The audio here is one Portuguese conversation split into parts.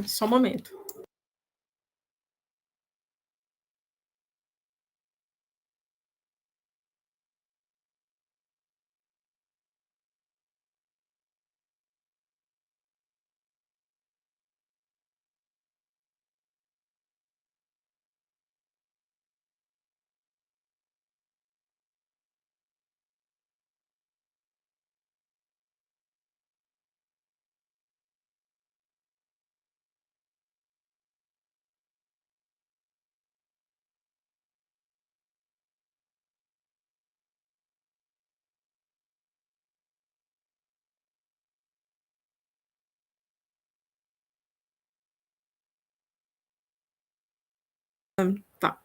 Só um momento. Tá.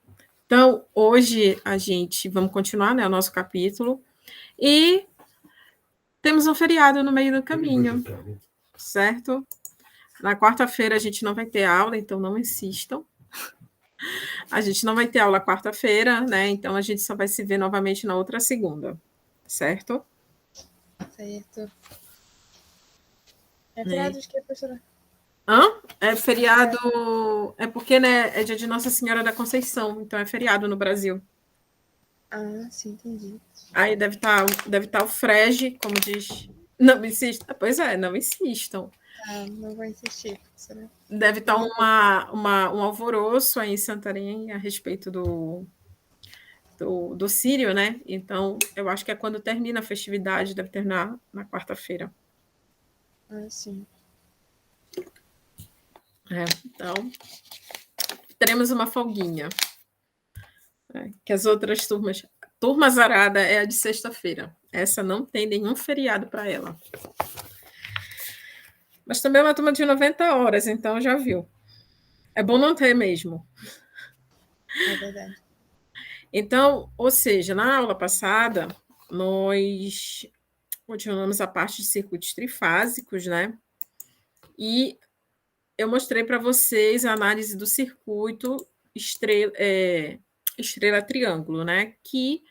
Então, hoje vamos continuar, né, o nosso capítulo, e temos um feriado no meio do caminho, certo? Na quarta-feira a gente não vai ter aula, então não insistam. A gente não vai ter aula quarta-feira, né? Então a gente só vai se ver novamente na outra segunda, certo? Certo. É feriado de quê, professora? É feriado. É porque, né, é dia de Nossa Senhora da Conceição, então é feriado no Brasil. Ah, sim, entendi. Aí deve tá o frege, como diz. Não insistam. Pois é, não insistam. Ah, não vou insistir, professora. Deve estar um alvoroço aí em Santarém a respeito do Sírio, né? Então, eu acho que é quando termina a festividade, deve terminar na quarta-feira. Ah, sim. Então, teremos uma folguinha. Que as outras turmas. Turma Zarada é a de sexta-feira. Essa não tem nenhum feriado para ela. Mas também é uma turma de 90 horas, então já viu. É bom não ter mesmo. É verdade. Então, ou seja, na aula passada, nós continuamos a parte de circuitos trifásicos, né? E eu mostrei para vocês a análise do circuito estrela-triângulo, né? Que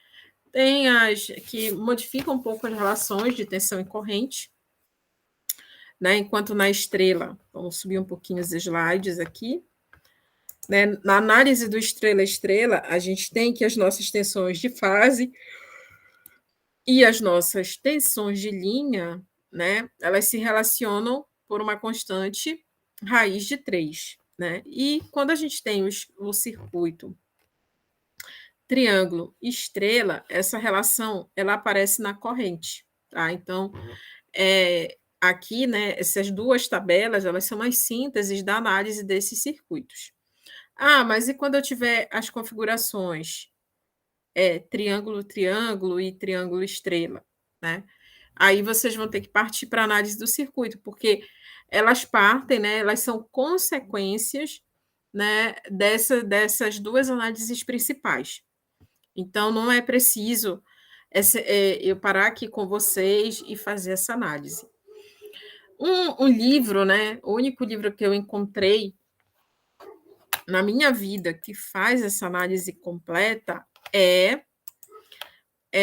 modifica um pouco as relações de tensão e corrente, né? Enquanto na estrela, vamos subir um pouquinho os slides aqui, né? Na análise do estrela-estrela, a gente tem que as nossas tensões de fase e as nossas tensões de linha, né? Elas se relacionam por uma constante raiz de 3, né? E quando a gente tem o circuito triângulo estrela, essa relação ela aparece na corrente, tá? Então, aqui, né, essas duas tabelas, elas são as sínteses da análise desses circuitos. Ah, mas e quando eu tiver as configurações triângulo, triângulo e triângulo estrela, né? Aí vocês vão ter que partir para a análise do circuito, porque elas partem, né? Elas são consequências, né, dessas duas análises principais. Então, não é preciso eu parar aqui com vocês e fazer essa análise. Um livro, né? O único livro que eu encontrei na minha vida que faz essa análise completa é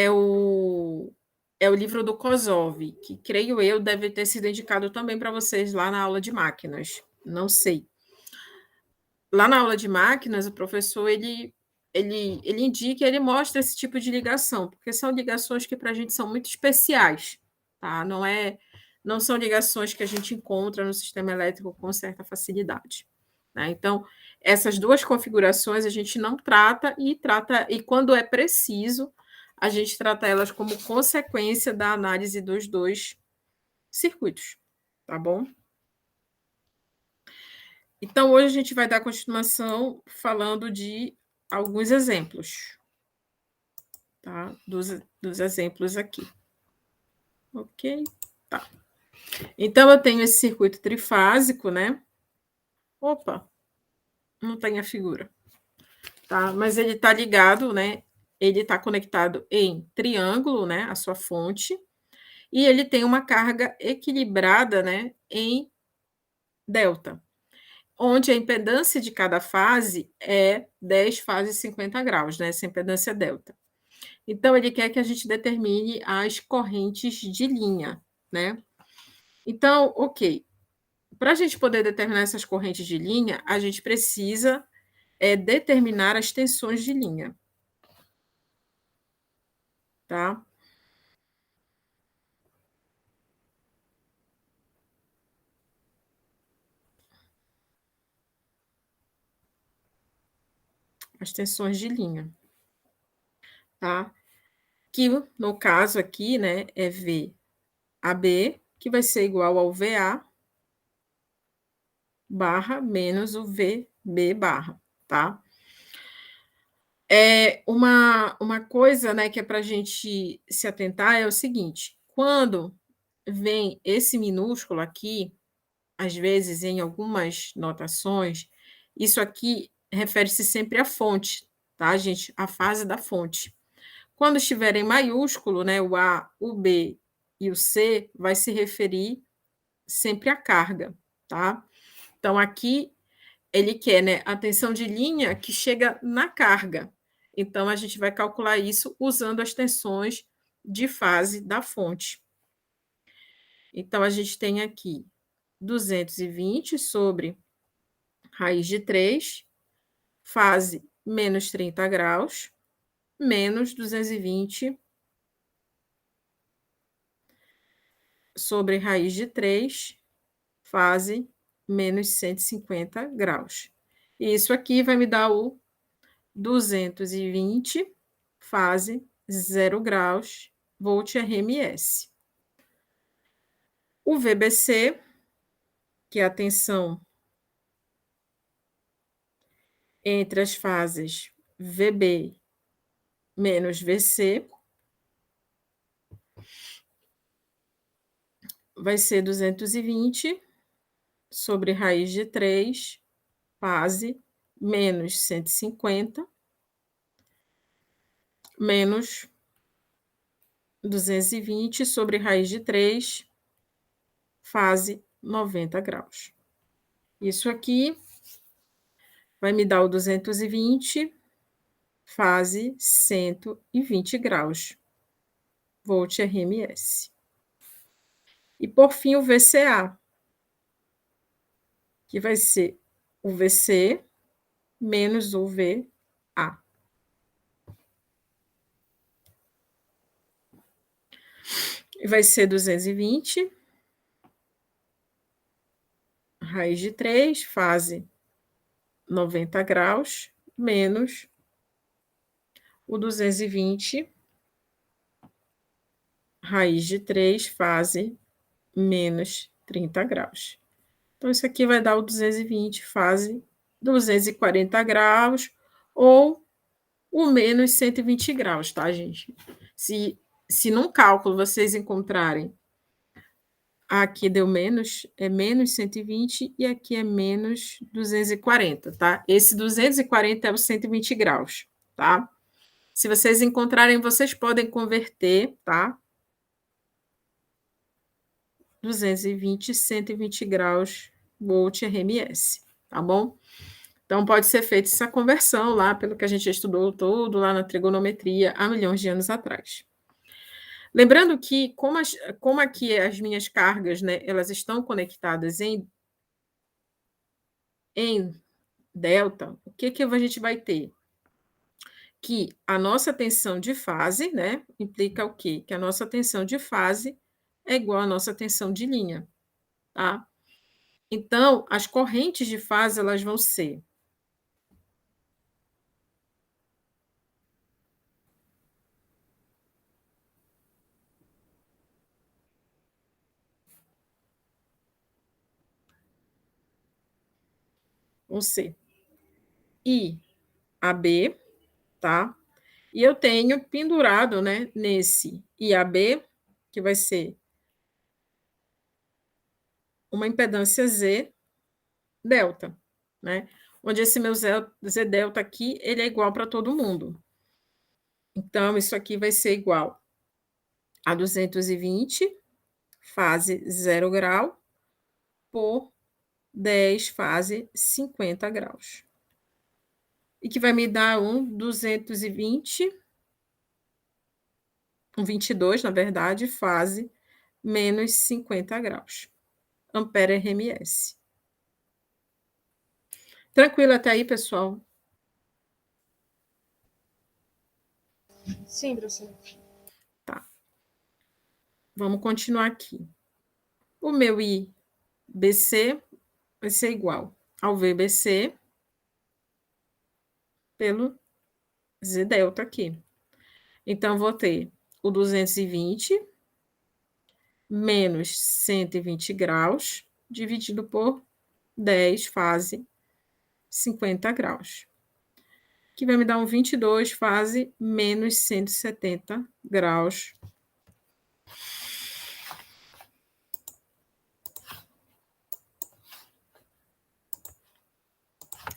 o livro do Kozov, que creio eu deve ter sido indicado também para vocês lá na aula de máquinas. Não sei. Lá na aula de máquinas, o professor ele indica, ele mostra esse tipo de ligação, porque são ligações que para a gente são muito especiais, tá? Não são ligações que a gente encontra no sistema elétrico com certa facilidade, né? Então, essas duas configurações a gente não trata, e quando é preciso, a gente trata elas como consequência da análise dos dois circuitos, tá bom? Então, hoje a gente vai dar continuação falando de alguns exemplos, tá? Dos exemplos aqui. Ok? Tá. Então, eu tenho esse circuito trifásico, né? Opa, não tem a figura. Tá? Mas ele está ligado, né? Ele está conectado em triângulo, né? A sua fonte. E ele tem uma carga equilibrada, né? Em delta, onde a impedância de cada fase é 10 fases 50 graus, né? Essa impedância delta. Então, ele quer que a gente determine as correntes de linha, né? Então, ok. Para a gente poder determinar essas correntes de linha, a gente precisa determinar as tensões de linha, tá? As tensões de linha, tá? Que no caso aqui, né, é VAB, que vai ser igual ao VA barra menos o VB barra, tá? Uma coisa, né, que é para a gente se atentar é o seguinte: quando vem esse minúsculo aqui, às vezes em algumas notações, isso aqui refere-se sempre à fonte, tá, gente? A fase da fonte. Quando estiver em maiúsculo, né, o A, o B e o C, vai se referir sempre à carga, tá? Então, aqui ele quer, né, a tensão de linha que chega na carga. Então, a gente vai calcular isso usando as tensões de fase da fonte. Então, a gente tem aqui 220 sobre raiz de 3, fase menos 30 graus, menos 220 sobre raiz de 3, fase menos 150 graus. E isso aqui vai me dar o 220, fase 0 graus, volt RMS. O VBC, que é a tensão entre as fases VB menos VC, vai ser 220 sobre raiz de 3, fase menos 150, menos 220 sobre raiz de 3, fase 90 graus. Isso aqui vai me dar o 220, fase 120 graus, volt RMS. E, por fim, o VCA, que vai ser o VC menos o VA. E vai ser 220, raiz de 3, fase 90 graus, menos o 220, raiz de 3, fase menos 30 graus. Então, isso aqui vai dar o 220, fase 240 graus, ou o menos 120 graus, tá, gente? Se num cálculo vocês encontrarem aqui deu menos, é menos 120 e aqui é menos 240, tá? Esse 240 é o 120 graus, tá? Se vocês encontrarem, vocês podem converter, tá? 220, 120 graus, volt RMS, tá bom? Então, pode ser feita essa conversão lá, pelo que a gente estudou todo lá na trigonometria há milhões de anos atrás. Lembrando que, como aqui as minhas cargas, né, elas estão conectadas em delta, o que a gente vai ter? Que a nossa tensão de fase, né, implica o quê? Que a nossa tensão de fase é igual à nossa tensão de linha, tá? Então, as correntes de fase, elas vão ser IAB, tá? E eu tenho pendurado, né, nesse IAB, que vai ser uma impedância Z delta, né? Onde esse meu Z delta aqui, ele é igual para todo mundo. Então, isso aqui vai ser igual a 220, fase 0 grau, por 10, fase 50 graus. E que vai me dar um 220, um 22, na verdade, fase menos 50 graus. ampere RMS. Tranquilo até aí, pessoal? Sim, professor. Tá. Vamos continuar aqui. O meu IBC vai ser igual ao VBC pelo Z delta aqui. Então, vou ter o 220 menos 120 graus, dividido por 10, fase 50 graus. Que vai me dar um 22, fase menos 170 graus.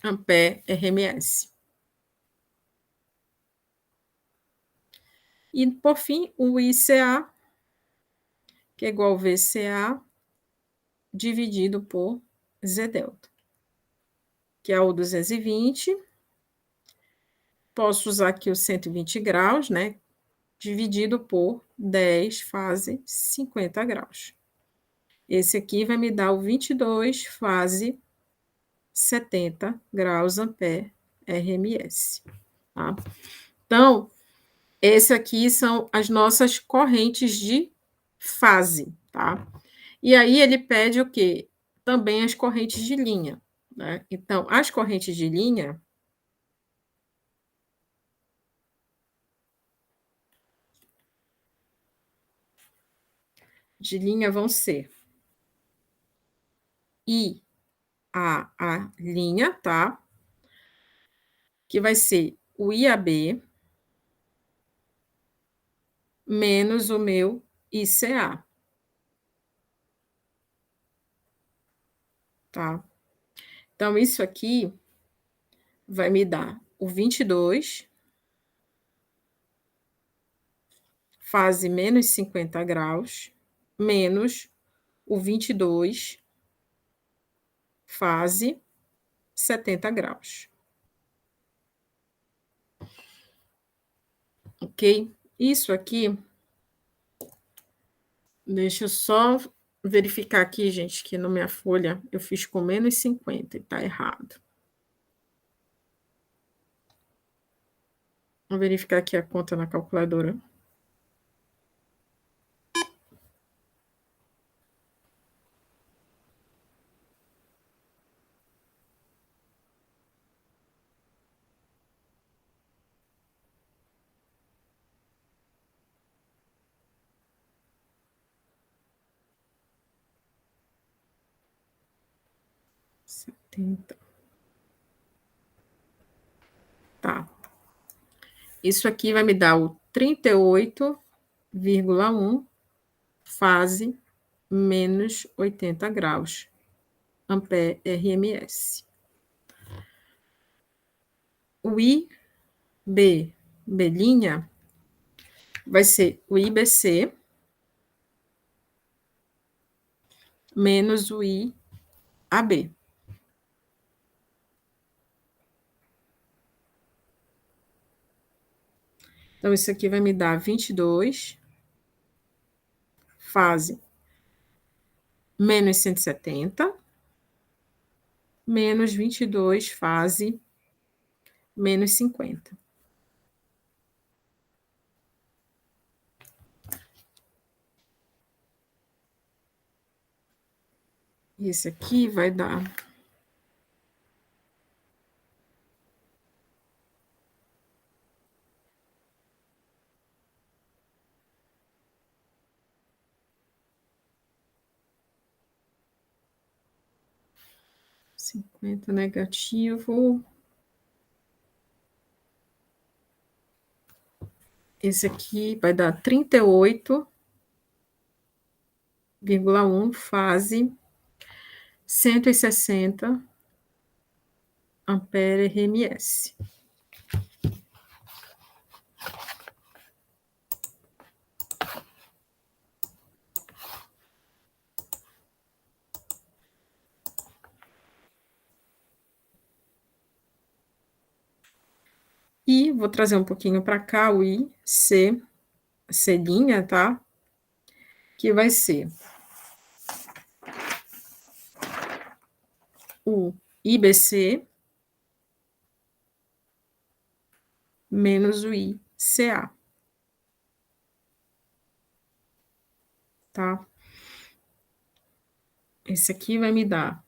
Ampere RMS. E, por fim, o ICA, que é igual ao VCA, dividido por Z delta, que é o 220. Posso usar aqui o 120 graus, né? Dividido por 10, fase 50 graus. Esse aqui vai me dar o 22, fase 70 graus ampere RMS. Tá? Então, esse aqui são as nossas correntes de fase, tá? E aí ele pede o quê? Também as correntes de linha, né? Então, as correntes de linha vão ser a linha, tá? Que vai ser o IAB menos o meu ICA. Tá? Então, isso aqui vai me dar o 22, fase menos 50 graus, menos o 22, fase 70 graus. Ok? Isso aqui, deixa eu só verificar aqui, gente, que na minha folha eu fiz com menos 50 e tá errado. Vou verificar aqui a conta na calculadora. Tá. Isso aqui vai me dar o 38,1, fase menos 80 graus, ampere RMS. O IB, B', vai ser o IBC menos o IAB. Então, isso aqui vai me dar 22, fase menos 170, menos 22, fase menos 50. Esse aqui vai dar 50 negativo. Esse aqui vai dar 38,1, fase 160 ampere RMS. E vou trazer um pouquinho para cá o IC, C', tá? Que vai ser o IBC menos o ICA. Tá? Esse aqui vai me dar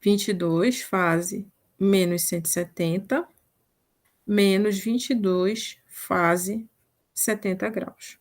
22 fase menos 170 menos 22 fase 70 graus.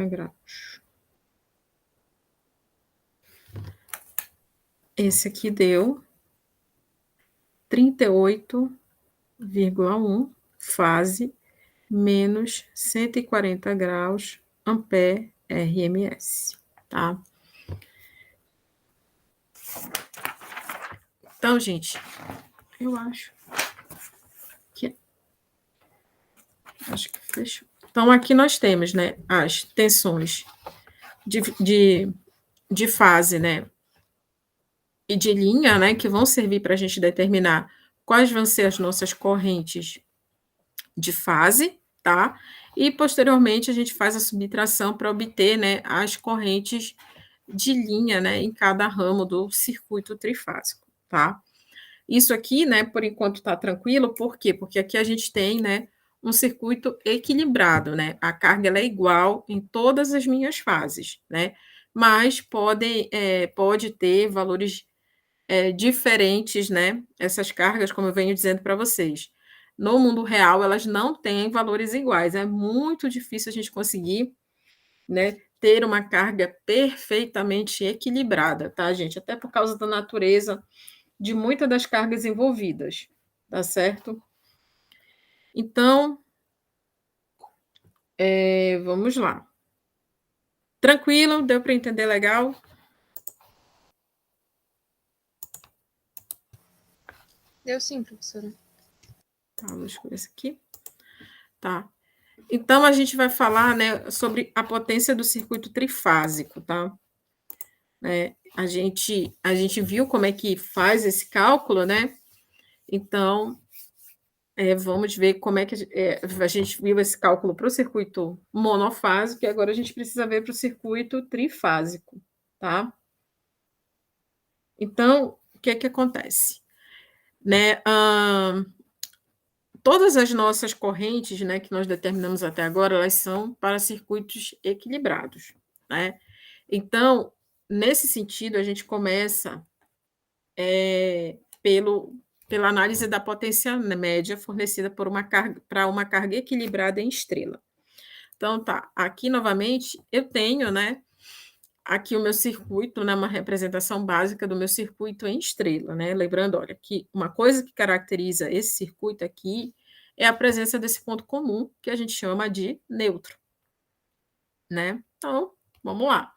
Graus. Esse aqui deu 38,1 fase menos 140 graus ampere RMS, tá? Então, gente, eu acho que fechou. Então, aqui nós temos, né, as tensões de fase, né, e de linha, né, que vão servir para a gente determinar quais vão ser as nossas correntes de fase, tá? E, posteriormente, a gente faz a subtração para obter, né, as correntes de linha, né, em cada ramo do circuito trifásico, tá? Isso aqui, né, por enquanto está tranquilo, por quê? Porque aqui a gente tem, né, um circuito equilibrado, né? A carga ela é igual em todas as minhas fases, né? Mas pode ter valores diferentes, né? Essas cargas, como eu venho dizendo para vocês. No mundo real, elas não têm valores iguais. É muito difícil a gente conseguir, né, ter uma carga perfeitamente equilibrada, tá, gente? Até por causa da natureza de muitas das cargas envolvidas, tá certo? Então, vamos lá. Tranquilo? Deu para entender legal? Deu sim, professora. Tá, vou escolher esse aqui. Tá. Então, a gente vai falar, né, sobre a potência do circuito trifásico, tá? A gente viu como é que faz esse cálculo, né? Então, vamos ver como é que a gente viu esse cálculo para o circuito monofásico e agora a gente precisa ver para o circuito trifásico, tá? Então, o que é que acontece? Né? Todas as nossas correntes, né, que nós determinamos até agora, elas são para circuitos equilibrados, né? Então, nesse sentido, a gente começa pela análise da potência média fornecida para uma carga equilibrada em estrela. Então, tá, aqui novamente eu tenho, né, aqui o meu circuito, né, uma representação básica do meu circuito em estrela, né? Lembrando, olha, que uma coisa que caracteriza esse circuito aqui é a presença desse ponto comum que a gente chama de neutro, né? Então, vamos lá.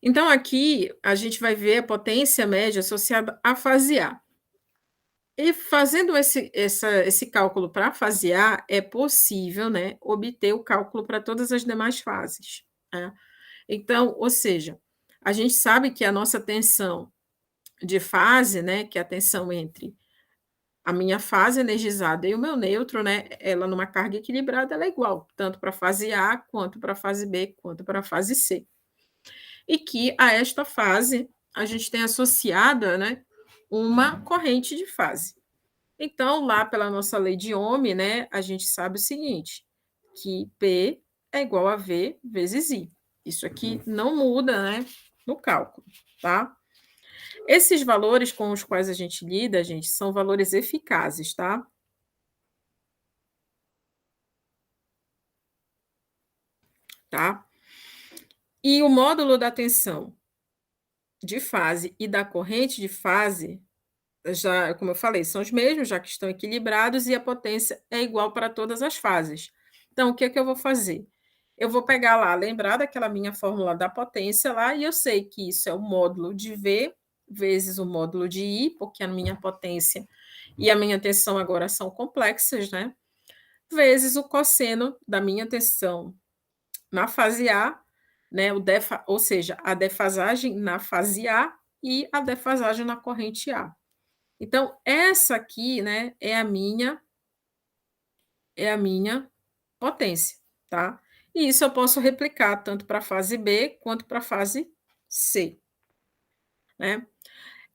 Então, aqui a gente vai ver a potência média associada à fase A. E fazendo esse cálculo para a fase A, é possível, né, obter o cálculo para todas as demais fases, né? Então, ou seja, a gente sabe que a nossa tensão de fase, né, que é a tensão entre a minha fase energizada e o meu neutro, né, ela numa carga equilibrada, ela é igual, tanto para a fase A, quanto para a fase B, quanto para a fase C. E que a esta fase, a gente tem associada, né, uma corrente de fase. Então, lá pela nossa lei de Ohm, né, a gente sabe o seguinte, que P é igual a V vezes I. Isso aqui não muda, né, no cálculo, tá? Esses valores com os quais a gente lida, gente, são valores eficazes, tá? Tá? E o módulo da tensão de fase e da corrente de fase, já, como eu falei, são os mesmos, já que estão equilibrados, e a potência é igual para todas as fases. Então, o que é que eu vou fazer? Eu vou pegar lá, lembrar daquela minha fórmula da potência lá, e eu sei que isso é o módulo de V vezes o módulo de I, porque a minha potência e a minha tensão agora são complexas, né? vezes o cosseno da minha tensão na fase A, né, ou seja, a defasagem na fase A e a defasagem na corrente A. Então, essa aqui, né, é a minha potência, tá? E isso eu posso replicar tanto para a fase B quanto para a fase C, né?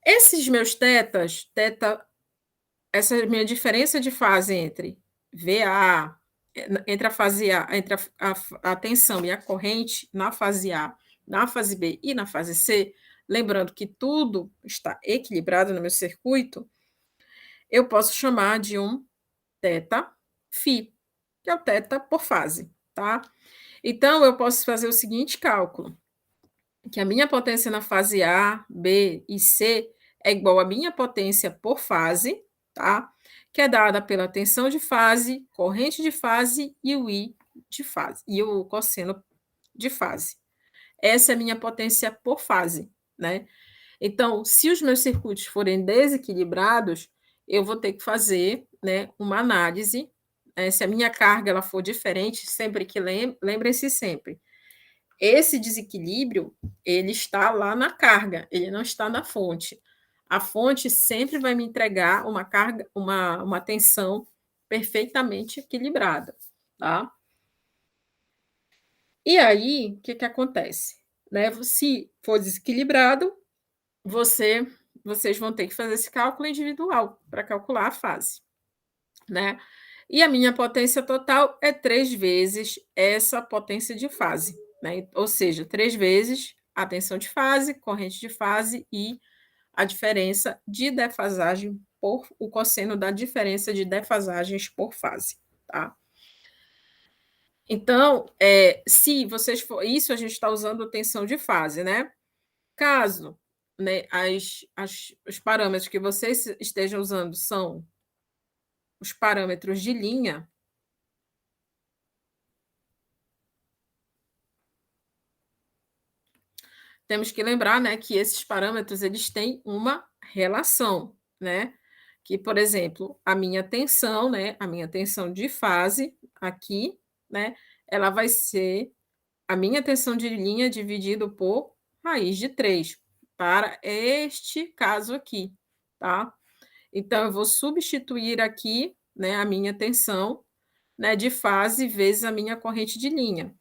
Esses meus essa minha diferença de fase entre VA, entre a fase A, entre a tensão e a corrente na fase A, na fase B e na fase C, lembrando que tudo está equilibrado no meu circuito, eu posso chamar de um θφ, que é o θ por fase, tá? Então, eu posso fazer o seguinte cálculo, que a minha potência na fase A, B e C é igual à minha potência por fase, tá? Que é dada pela tensão de fase, corrente de fase e o I de fase, e o cosseno de fase. Essa é a minha potência por fase, né? Então, se os meus circuitos forem desequilibrados, eu vou ter que fazer, né, uma análise, se a minha carga ela for diferente, sempre que lembrem-se sempre, esse desequilíbrio, ele está lá na carga, ele não está na fonte. A fonte sempre vai me entregar uma carga, uma tensão perfeitamente equilibrada, tá? E aí, o que que acontece? Né? Se for desequilibrado, vocês vão ter que fazer esse cálculo individual para calcular a fase, né? E a minha potência total é 3 vezes essa potência de fase, né? Ou seja, 3 vezes a tensão de fase, corrente de fase e a diferença de defasagem por o cosseno da diferença de defasagens por fase, tá? Então, se vocês for isso a gente está usando tensão de fase, né? Caso, né, os parâmetros que vocês estejam usando são os parâmetros de linha, temos que lembrar, né, que esses parâmetros eles têm uma relação, né? Que, por exemplo, a minha tensão, né, a minha tensão de fase aqui, né, ela vai ser a minha tensão de linha dividido por raiz de 3 para este caso aqui, tá? Então, eu vou substituir aqui, né, a minha tensão, né, de fase vezes a minha corrente de linha.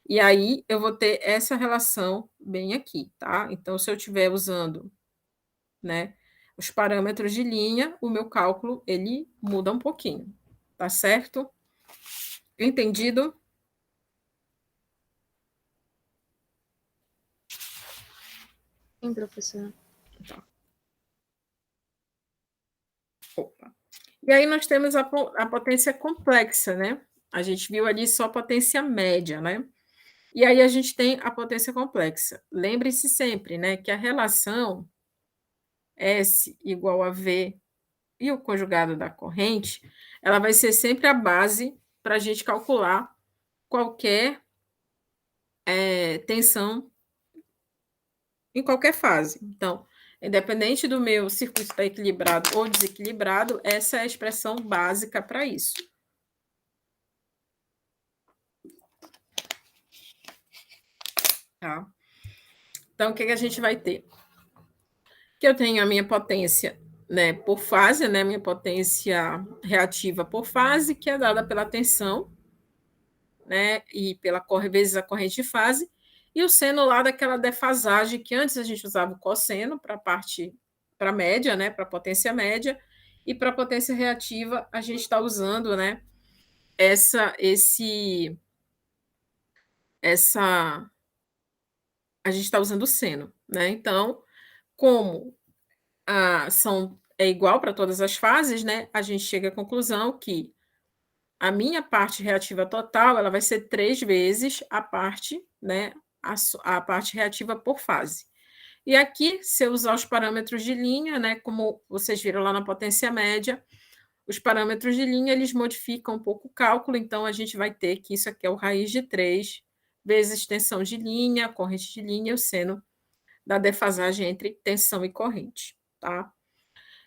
E aí, eu vou ter essa relação bem aqui, tá? Então, se eu estiver usando, né, os parâmetros de linha, o meu cálculo, ele muda um pouquinho, tá certo? Entendido? Sim, professora. Tá. Opa. E aí nós temos a potência complexa, né? A gente viu ali só a potência média, né? E aí a gente tem a potência complexa. Lembre-se sempre, né, que a relação S igual a V e o conjugado da corrente, ela vai ser sempre a base para a gente calcular qualquer tensão em qualquer fase. Então, independente do meu circuito estar equilibrado ou desequilibrado, essa é a expressão básica para isso. Tá? Então, o que a gente vai ter? Que eu tenho a minha potência, né, por fase, né, minha potência reativa por fase, que é dada pela tensão, né, e vezes a corrente de fase, e o seno lá daquela defasagem que antes a gente usava o cosseno para a parte, para a média, né, para a potência média, e para a potência reativa a gente está usando, né, a gente está usando o seno, né? Então, como é igual para todas as fases, né? A gente chega à conclusão que a minha parte reativa total ela vai ser 3 vezes a parte, né? A parte reativa por fase. E aqui, se eu usar os parâmetros de linha, né? Como vocês viram lá na potência média, os parâmetros de linha eles modificam um pouco o cálculo, então a gente vai ter que isso aqui é o raiz de 3 vezes tensão de linha, corrente de linha e o seno da defasagem entre tensão e corrente, tá?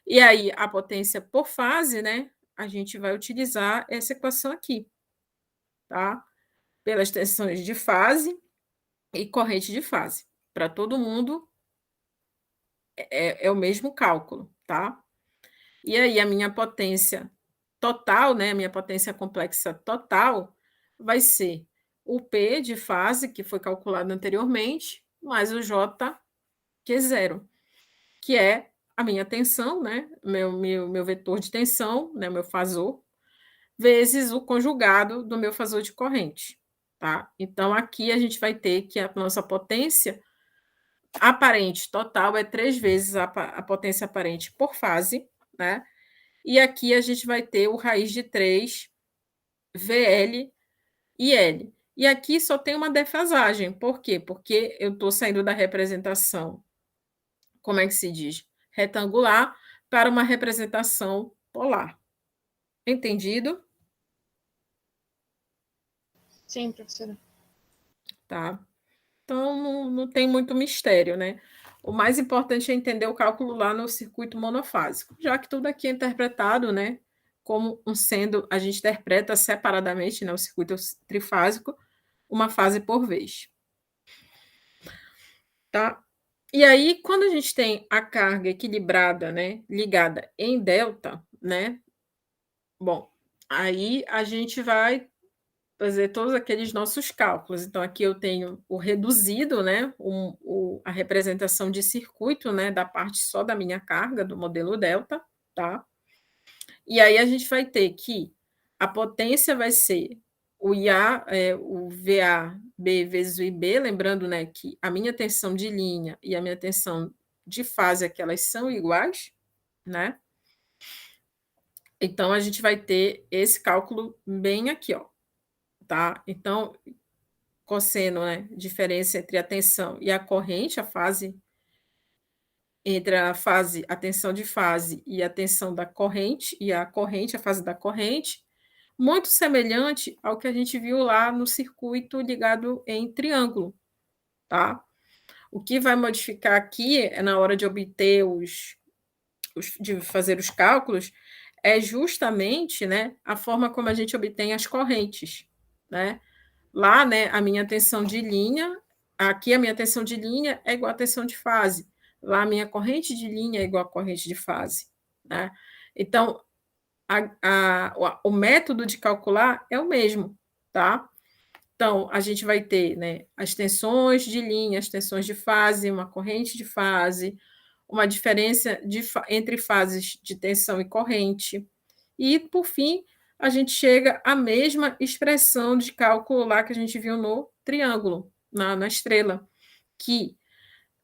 E aí, a potência por fase, né? a gente vai utilizar essa equação aqui, tá? Pelas tensões de fase e corrente de fase. Para todo mundo é o mesmo cálculo, tá? E aí a minha potência total, né, a minha potência complexa total vai ser o P de fase, que foi calculado anteriormente, mais o J, que é zero, que é a minha tensão, né, meu vetor de tensão, né, meu fasor, vezes o conjugado do meu fasor de corrente, tá? Então, aqui a gente vai ter que a nossa potência aparente total é 3 vezes a potência aparente por fase, né? E aqui a gente vai ter o raiz de 3 VL e L. E aqui só tem uma defasagem. Por quê? Porque eu estou saindo da representação, como é que se diz? Retangular para uma representação polar. Entendido? Sim, professora. Tá. Então, não tem muito mistério, né? O mais importante é entender o cálculo lá no circuito monofásico, já que tudo aqui é interpretado, né, como sendo, a gente interpreta separadamente, né, o circuito trifásico, uma fase por vez. Tá? E aí, quando a gente tem a carga equilibrada, né, ligada em delta, né, bom, aí a gente vai fazer todos aqueles nossos cálculos. Então, aqui eu tenho o reduzido, né, a representação de circuito, né, da parte só da minha carga, do modelo delta, tá? E aí a gente vai ter que a potência vai ser o IA, o VAB vezes o IB, lembrando, né, que a minha tensão de linha e a minha tensão de fase aqui, elas são iguais, né? Então, a gente vai ter esse cálculo bem aqui, ó, tá? Então, cosseno, né, diferença entre a tensão e a corrente, a fase, entre a fase, a tensão de fase e a tensão da corrente, e a corrente, a fase da corrente, muito semelhante ao que a gente viu lá no circuito ligado em triângulo, tá? O que vai modificar aqui é na hora de obter de fazer os cálculos, é justamente, né, a forma como a gente obtém as correntes, né? Lá, né, a minha tensão de linha, aqui a minha tensão de linha é igual à tensão de fase. Lá a minha corrente de linha é igual à corrente de fase, né? Então, o método de calcular é o mesmo, tá? Então, a gente vai ter, né, as tensões de linha, as tensões de fase, uma corrente de fase, uma diferença entre fases de tensão e corrente. E, por fim, a gente chega à mesma expressão de cálculo lá que a gente viu no triângulo, na estrela, que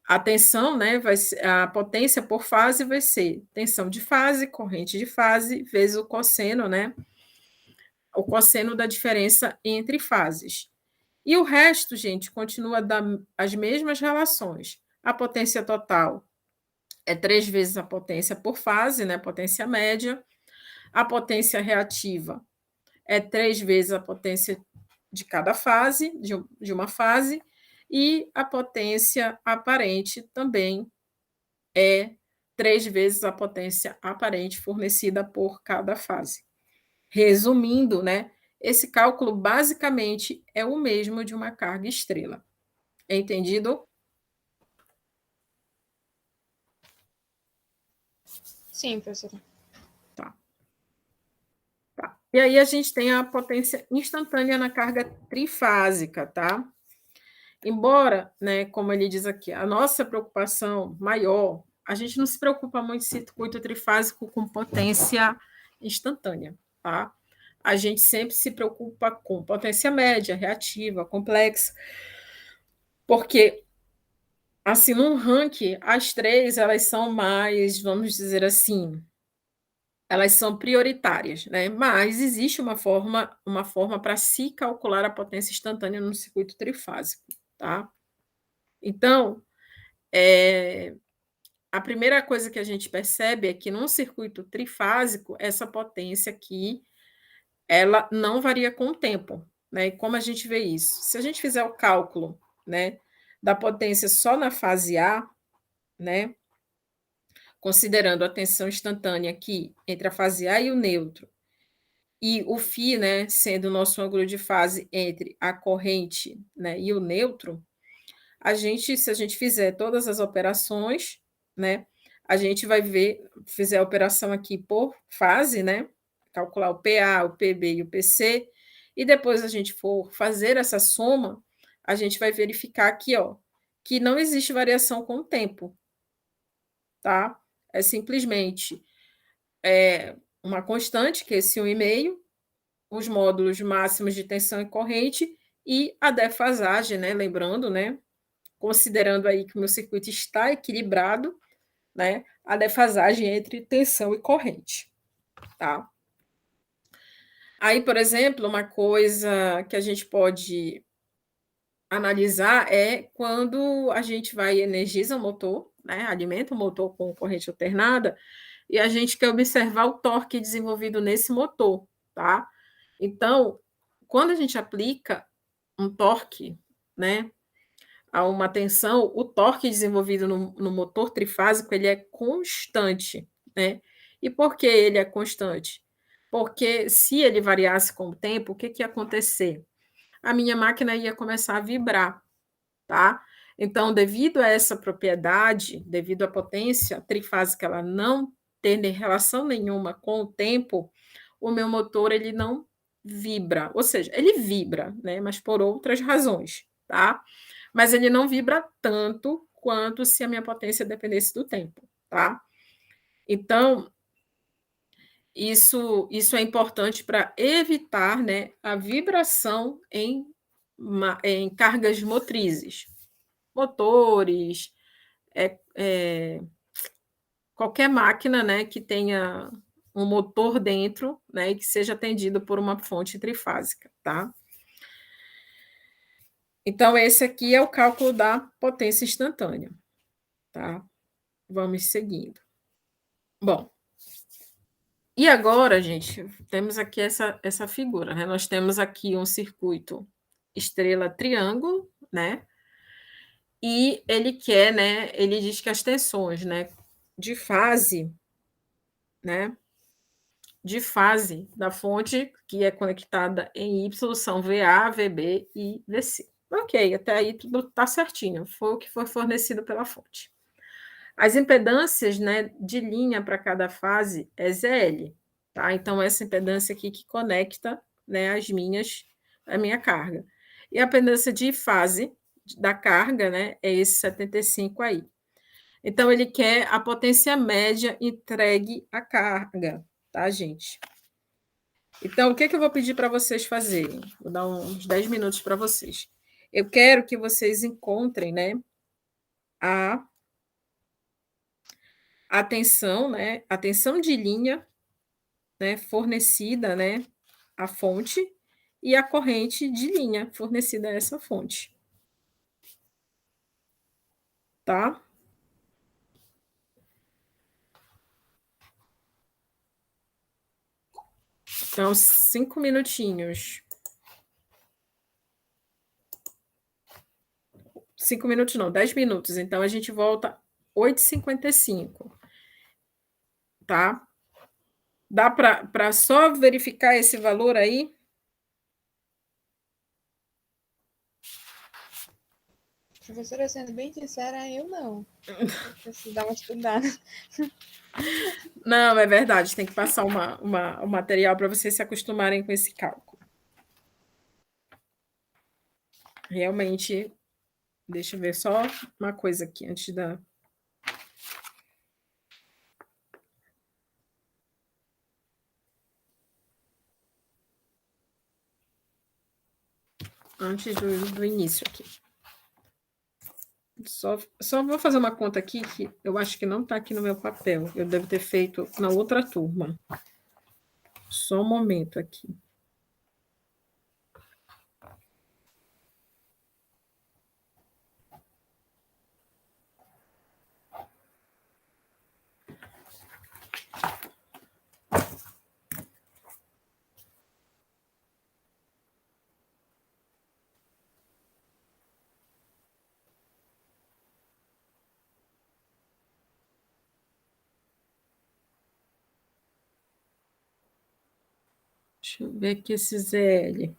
a tensão, né, a potência por fase vai ser tensão de fase, corrente de fase, vezes o cosseno, né, o cosseno da diferença entre fases. E o resto, gente, continua as mesmas relações. A potência total é 3 vezes a potência por fase, né, potência média. A potência reativa é 3 vezes a potência de cada fase, de uma fase, e a potência aparente também é 3 vezes a potência aparente fornecida por cada fase. Resumindo, né, esse cálculo basicamente é o mesmo de uma carga estrela. Entendido? Sim, professora. Tá. Tá. E aí a gente tem a potência instantânea na carga trifásica, tá? Embora, né, como ele diz aqui, a nossa preocupação maior, a gente não se preocupa muito em circuito trifásico com potência instantânea, tá? A gente sempre se preocupa com potência média, reativa, complexa, porque, assim, num ranking, as três, elas são mais, vamos dizer assim, elas são prioritárias, né? Mas existe uma forma para se calcular a potência instantânea no circuito trifásico, tá? Então, a primeira coisa que a gente percebe é que num circuito trifásico, essa potência aqui, ela não varia com o tempo, né? E como a gente vê isso? Se a gente fizer o cálculo, né, da potência só na fase A, né, considerando a tensão instantânea aqui entre a fase A e o neutro, e o φ, né, sendo o nosso ângulo de fase entre a corrente, né, e o neutro, se a gente fizer todas as operações, né, a gente vai ver, fizer a operação aqui por fase, né, calcular o PA, o PB e o PC, e depois a gente for fazer essa soma, a gente vai verificar aqui, ó, que não existe variação com o tempo, tá? É simplesmente uma constante, que é esse 1,5, os módulos máximos de tensão e corrente e a defasagem, né? Lembrando, né? Considerando aí que o meu circuito está equilibrado, né? A defasagem entre tensão e corrente, tá? Aí, por exemplo, uma coisa que a gente pode analisar é quando a gente vai energiza o motor, né? Alimenta o motor com corrente alternada, e a gente quer observar o torque desenvolvido nesse motor, tá? Então, quando a gente aplica um torque, né, a uma tensão, o torque desenvolvido no motor trifásico ele é constante, né? E por que ele é constante? Porque se ele variasse com o tempo, o que ia acontecer? A minha máquina ia começar a vibrar, tá? Então, devido a essa propriedade, devido à potência trifásica, ela não ter relação nenhuma com o tempo, o meu motor ele não vibra, ou seja, ele vibra, né? Mas por outras razões, tá? Mas ele não vibra tanto quanto se a minha potência dependesse do tempo, tá? Então, isso é importante para evitar, né, a vibração em cargas motrizes, motores, qualquer máquina, né, que tenha um motor dentro, né, e que seja atendido por uma fonte trifásica, tá? Então, esse aqui é o cálculo da potência instantânea, tá? Vamos seguindo. Bom, e agora, gente, temos aqui essa figura, né? Nós temos aqui um circuito estrela triângulo, né? E ele quer, né? Ele diz que as tensões, né, de fase, né? De fase da fonte que é conectada em Y são VA, VB e VC. Ok, até aí tudo está certinho, foi o que foi fornecido pela fonte. As impedâncias, né, de linha para cada fase é ZL, tá? Então, essa impedância aqui que conecta, né, a minha carga. E a impedância de fase da carga, né, é esse 75 aí. Então, ele quer a potência média entregue à carga, tá, gente? Então, o que eu vou pedir para vocês fazerem? Vou dar uns 10 minutos para vocês. Eu quero que vocês encontrem, né, a tensão, né, a tensão de linha, né, fornecida, né, à fonte e a corrente de linha fornecida a essa fonte. Tá? Então, 5 minutinhos. 5 minutos não, 10 minutos. Então, a gente volta 8h55. Tá? Dá para só verificar esse valor aí? Professora, sendo bem sincera, eu não. Eu preciso dar uma estudada. Não, é verdade. Tem que passar o material para vocês se acostumarem com esse cálculo. Realmente, deixa eu ver só uma coisa aqui antes da. Antes do início aqui. Só vou fazer uma conta aqui que eu acho que não está aqui no meu papel. Eu devo ter feito na outra turma. Só um momento aqui. Deixa eu ver aqui esse ZL.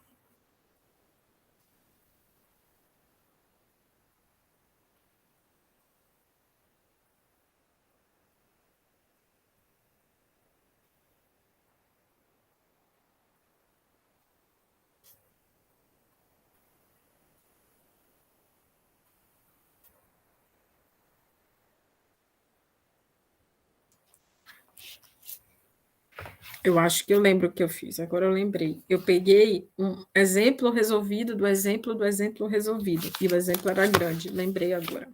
Eu acho que eu lembro o que eu fiz, agora eu lembrei. Eu peguei um exemplo resolvido do exemplo do exemplo resolvido, e o exemplo era grande, lembrei agora.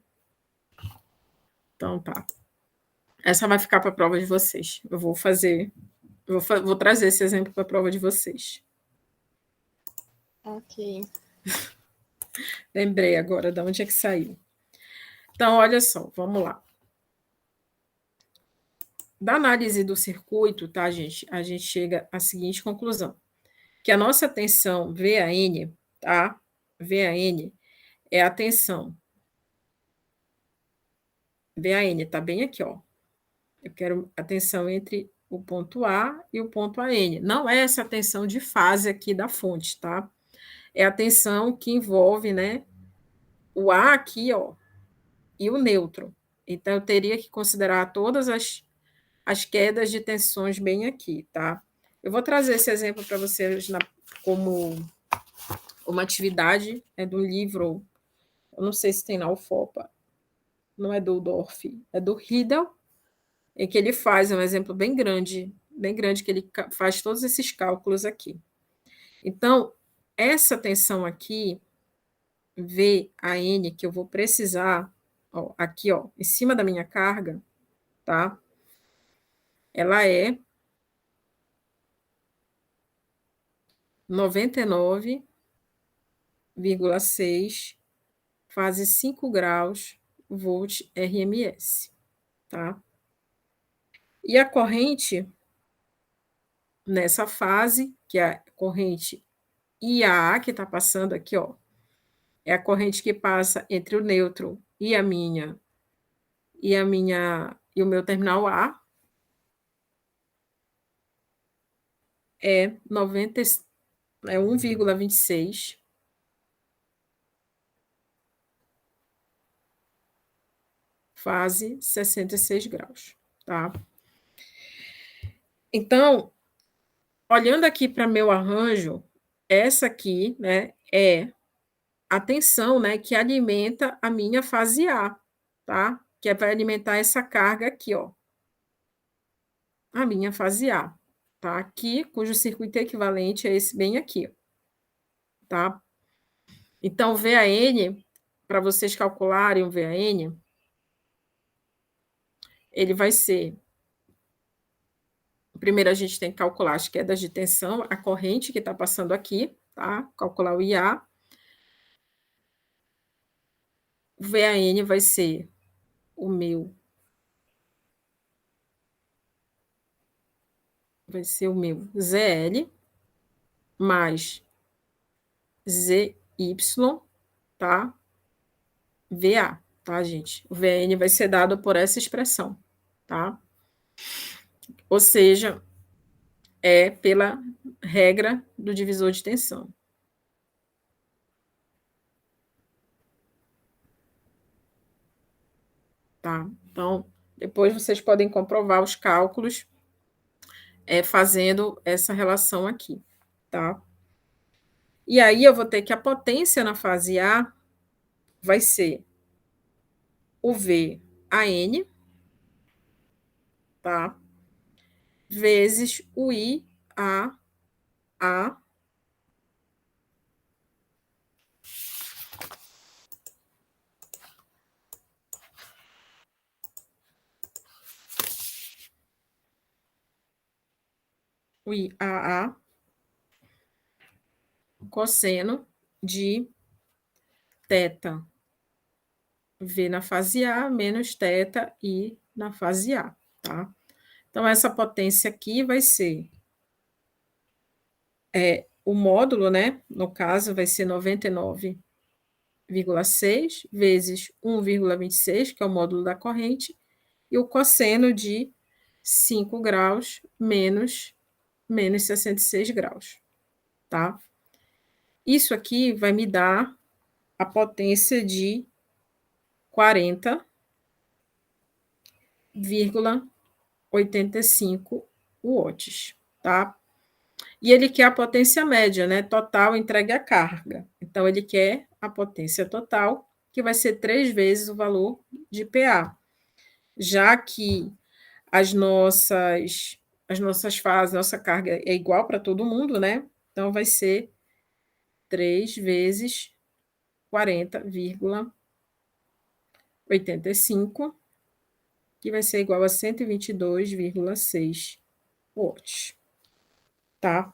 Então tá. Essa vai ficar para a prova de vocês. Eu vou fazer, vou trazer esse exemplo para a prova de vocês. Ok. Lembrei agora de onde é que saiu. Então, olha só, vamos lá. Da análise do circuito, tá, gente? A gente chega à seguinte conclusão: que a nossa tensão VAN, tá? VAN é a tensão. VAN tá bem aqui, ó. Eu quero a tensão entre o ponto A e o ponto AN. Não é essa tensão de fase aqui da fonte, tá? É a tensão que envolve, né, o A aqui, ó, e o neutro. Então, eu teria que considerar todas as quedas de tensões bem aqui, tá? Eu vou trazer esse exemplo para vocês como uma atividade, de um livro, eu não sei se tem na UFOPA, não é do Dorff, é do Riedel, em que ele faz um exemplo bem grande, que ele faz todos esses cálculos aqui. Então, essa tensão aqui, VAN, que eu vou precisar, ó, aqui, ó, em cima da minha carga, tá? Ela é 99,6 fase 5 graus volt RMS, tá? E a corrente nessa fase, que é a corrente IA, que está passando aqui, ó, é a corrente que passa entre o neutro e e o meu terminal A, é 90, é 1,26 fase 66 graus, tá? Então, olhando aqui para meu arranjo, essa aqui, né, é a tensão, né, que alimenta a minha fase A, tá? Que vai alimentar essa carga aqui, ó. A minha fase A, tá? Aqui, cujo circuito equivalente é esse bem aqui, tá? Então, VAN, para vocês calcularem o VAN, ele vai ser. Primeiro, a gente tem que calcular as quedas de tensão, a corrente que está passando aqui, tá? Calcular o IA. O VAN vai ser o meu. Vai ser o meu ZL mais ZY, tá? VA, tá, gente? O VN vai ser dado por essa expressão, tá? Ou seja, é pela regra do divisor de tensão. Tá? Então, depois vocês podem comprovar os cálculos fazendo essa relação aqui, tá? E aí eu vou ter que a potência na fase A vai ser o VAN, tá? Vezes o IAA o IAA cosseno de θ V na fase A menos θ I na fase A, tá? Então, essa potência aqui vai ser o módulo, né? No caso, vai ser 99,6 vezes 1,26, que é o módulo da corrente, e o cosseno de 5 graus menos menos 66 graus, tá? Isso aqui vai me dar a potência de 40,85 watts, tá? E ele quer a potência média, né? Total entregue à carga. Então, ele quer a potência total, que vai ser 3 vezes o valor de PA. Já que as nossas fases, nossa carga é igual para todo mundo, né? Então, vai ser 3 vezes 40,85, que vai ser igual a 122,6 watts, tá?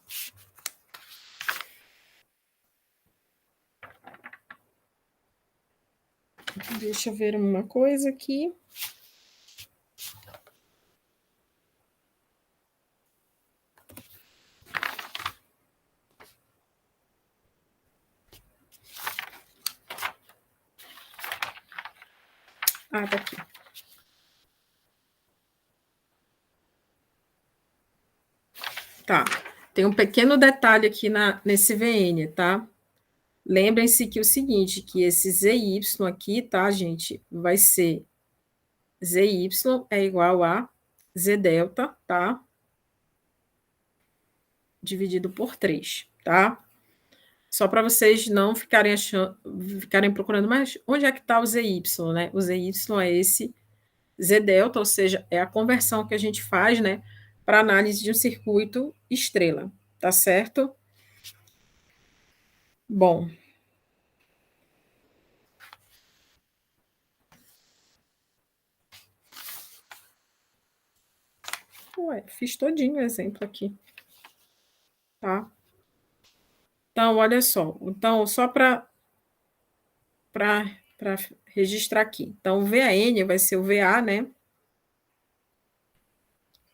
Deixa eu ver uma coisa aqui. Ah, tá aqui. Tá. Tem um pequeno detalhe aqui nesse VN, tá? Lembrem-se que o seguinte, que esse ZY aqui, tá, gente, vai ser ZY é igual a Z delta, tá? Dividido por 3, tá? Só para vocês não ficarem procurando, mas onde é que está o ZY, né? O ZY é esse Z delta, ou seja, é a conversão que a gente faz, né, para análise de um circuito estrela, tá certo? Bom. Ué, fiz todinho o exemplo aqui, tá? Então, olha só. Então, só para registrar aqui. Então, o VAN vai ser o VA, né?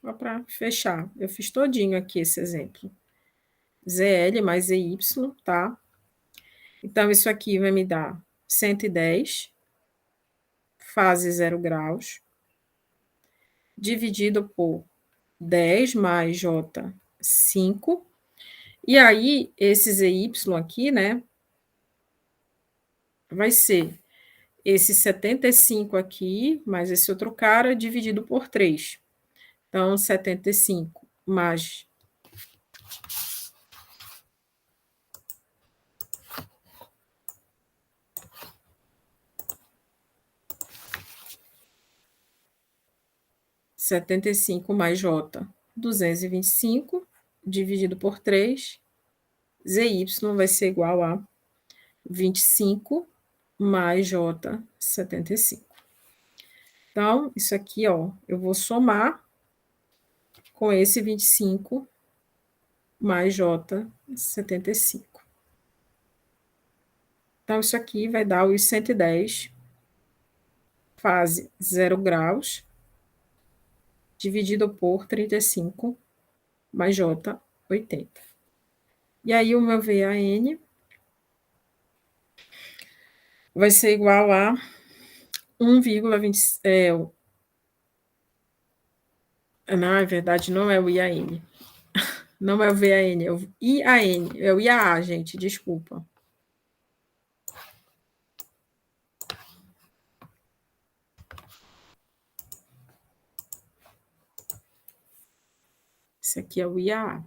Só para fechar. Eu fiz todinho aqui esse exemplo. ZL mais ZY, tá? Então, isso aqui vai me dar 110, fase 0 graus, dividido por 10 mais J, 5. E aí, esse ZY aqui, né? Vai ser esse 75 aqui, mais esse outro cara, dividido por 3. Então, 75 mais 75 mais J, 225, dividido por 3, ZY vai ser igual a 25 mais J, 75. Então, isso aqui, ó, eu vou somar com esse 25 mais J, 75. Então, isso aqui vai dar os 110, fase 0 graus, dividido por 35, mais J, 80. E aí, o meu VAN vai ser igual a 1,20. Não, é verdade, não é o IAN. Não é o VAN, é o IAN. É o IAA, gente, desculpa. Esse aqui é o IAA.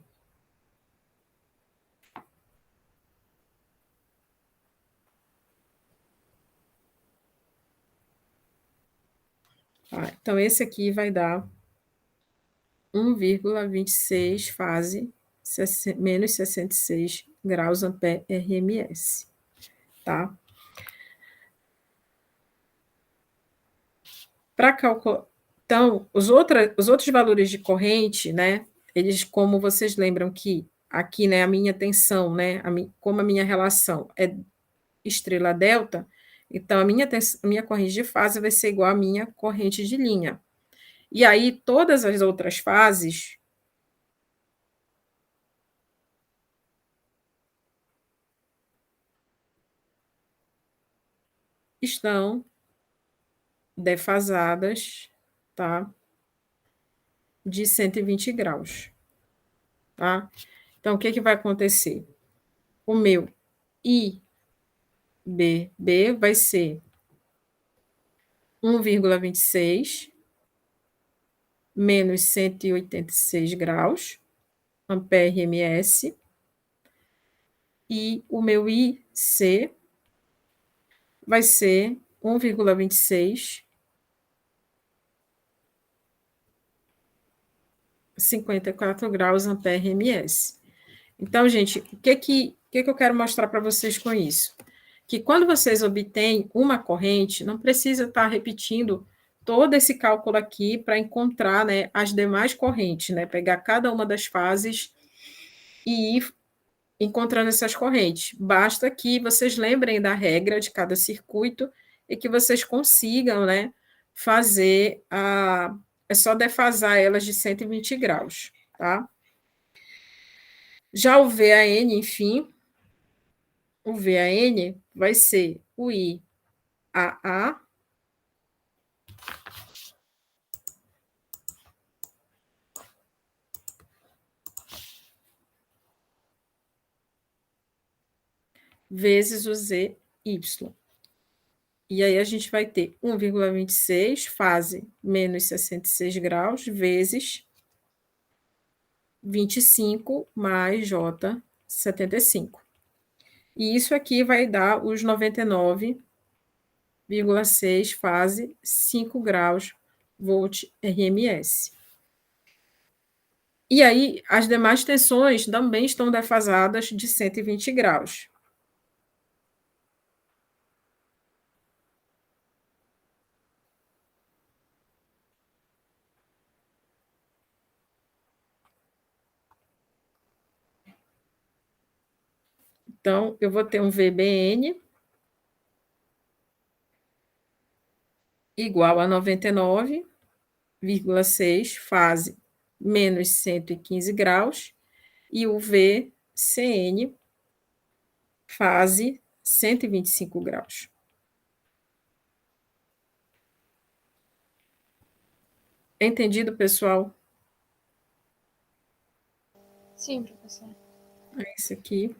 Então, esse aqui vai dar 1,26 fase menos 66 graus ampere RMS, tá? Para calcular. Então, os outros valores de corrente, né? Eles, como vocês lembram que aqui, né, a minha tensão, né, como a minha relação é estrela delta, então a minha corrente de fase vai ser igual à minha corrente de linha. E aí, todas as outras fases estão defasadas, tá? De 120 graus. tá? Então, o que vai acontecer? O meu IBB vai ser 1,26 menos 186 graus, ampere-ms, e o meu IC vai ser 1,26 54 graus ampere-ms. Então, gente, o que eu quero mostrar para vocês com isso? Que quando vocês obtêm uma corrente, não precisa estar repetindo todo esse cálculo aqui para encontrar, né, as demais correntes, né? Pegar cada uma das fases e ir encontrando essas correntes. Basta que vocês lembrem da regra de cada circuito e que vocês consigam, né, fazer a. É só defasar elas de 120 graus, tá? Já o VAN, enfim, o VAN vai ser o IAA vezes o ZY. E aí a gente vai ter 1,26 fase menos 66 graus vezes 25 mais J 75. E isso aqui vai dar os 99,6 fase 5 graus volt RMS. E aí as demais tensões também estão defasadas de 120 graus. Então, eu vou ter um VBN igual a 99,6 fase menos 115 graus e o VCN fase 125 graus. Entendido, pessoal? Sim, professor. É isso aqui.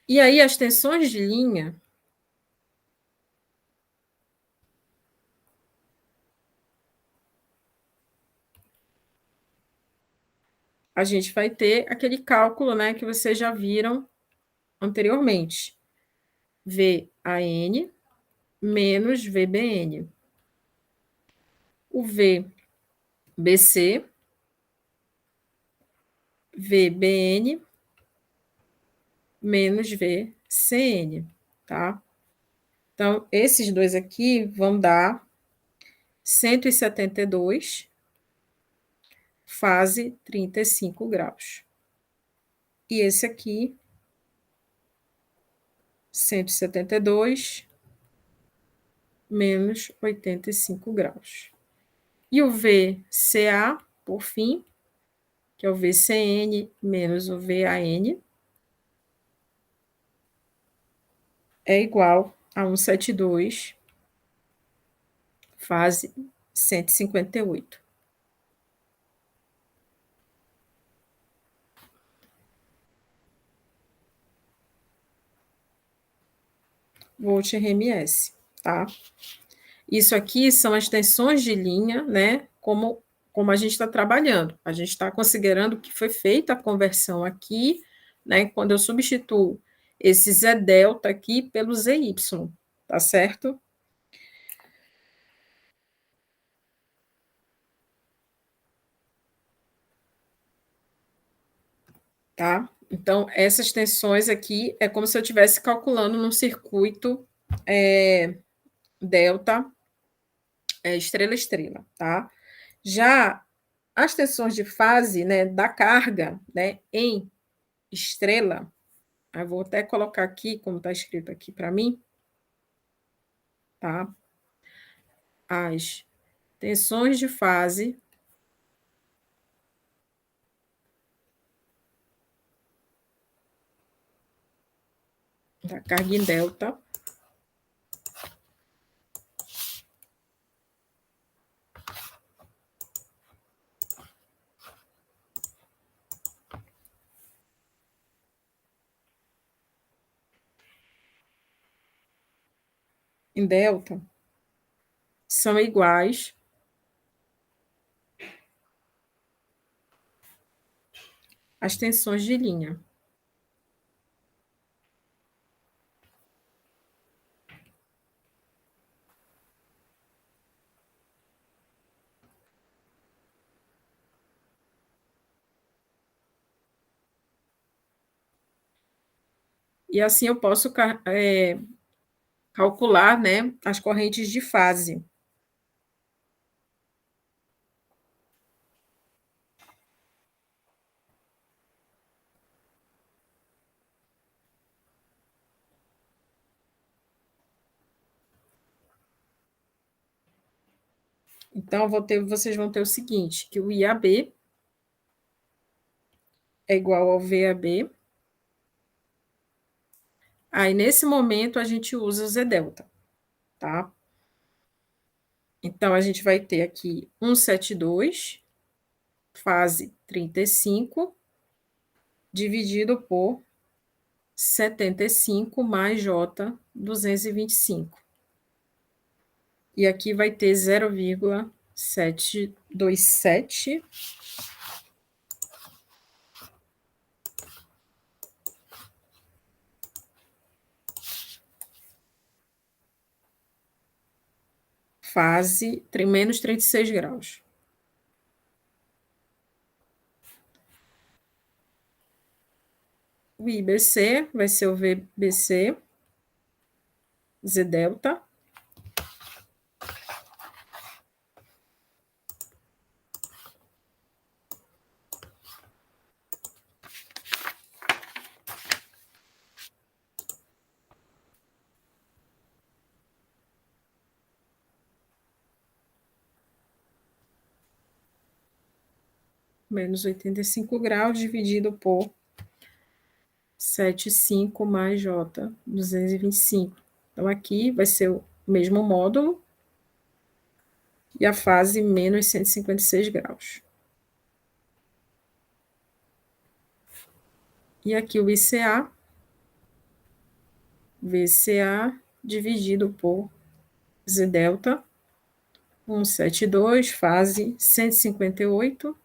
E aí, as tensões de linha, a gente vai ter aquele cálculo, né, que vocês já viram anteriormente. VAN menos VBN. O VBC, VBN menos VCN, tá? Então, esses dois aqui vão dar 172, fase 35 graus. E esse aqui, 172 menos 85 graus. E o VCA, por fim, que é o VCN menos o VAN, é igual a 172, fase 158. Volt RMS, tá? Isso aqui são as tensões de linha, né? Como a gente está trabalhando. A gente está considerando que foi feita a conversão aqui, né? Quando eu substituo esse Z delta aqui pelo ZY, tá certo? Tá? Então, essas tensões aqui é como se eu estivesse calculando num circuito delta, estrela-estrela, tá? Já as tensões de fase, né, da carga, né, em estrela, eu vou até colocar aqui, como está escrito aqui para mim, tá? As tensões de fase da carga em delta em delta são iguais às tensões de linha. E assim eu posso calcular, né, as correntes de fase. Então, vocês vão ter o seguinte, que o IAB é igual ao VAB. Aí, nesse momento, a gente usa o Z delta, tá? Então, a gente vai ter aqui 172, fase 35, dividido por 75 mais J 225. E aqui vai ter 0,727 fase menos 36 graus. O IBC vai ser o VBC, Z delta. Menos 85 graus dividido por 75 mais J 225. Então, aqui vai ser o mesmo módulo e a fase menos 156 graus. E aqui o ICA, VCA dividido por Z delta, 172, fase 158,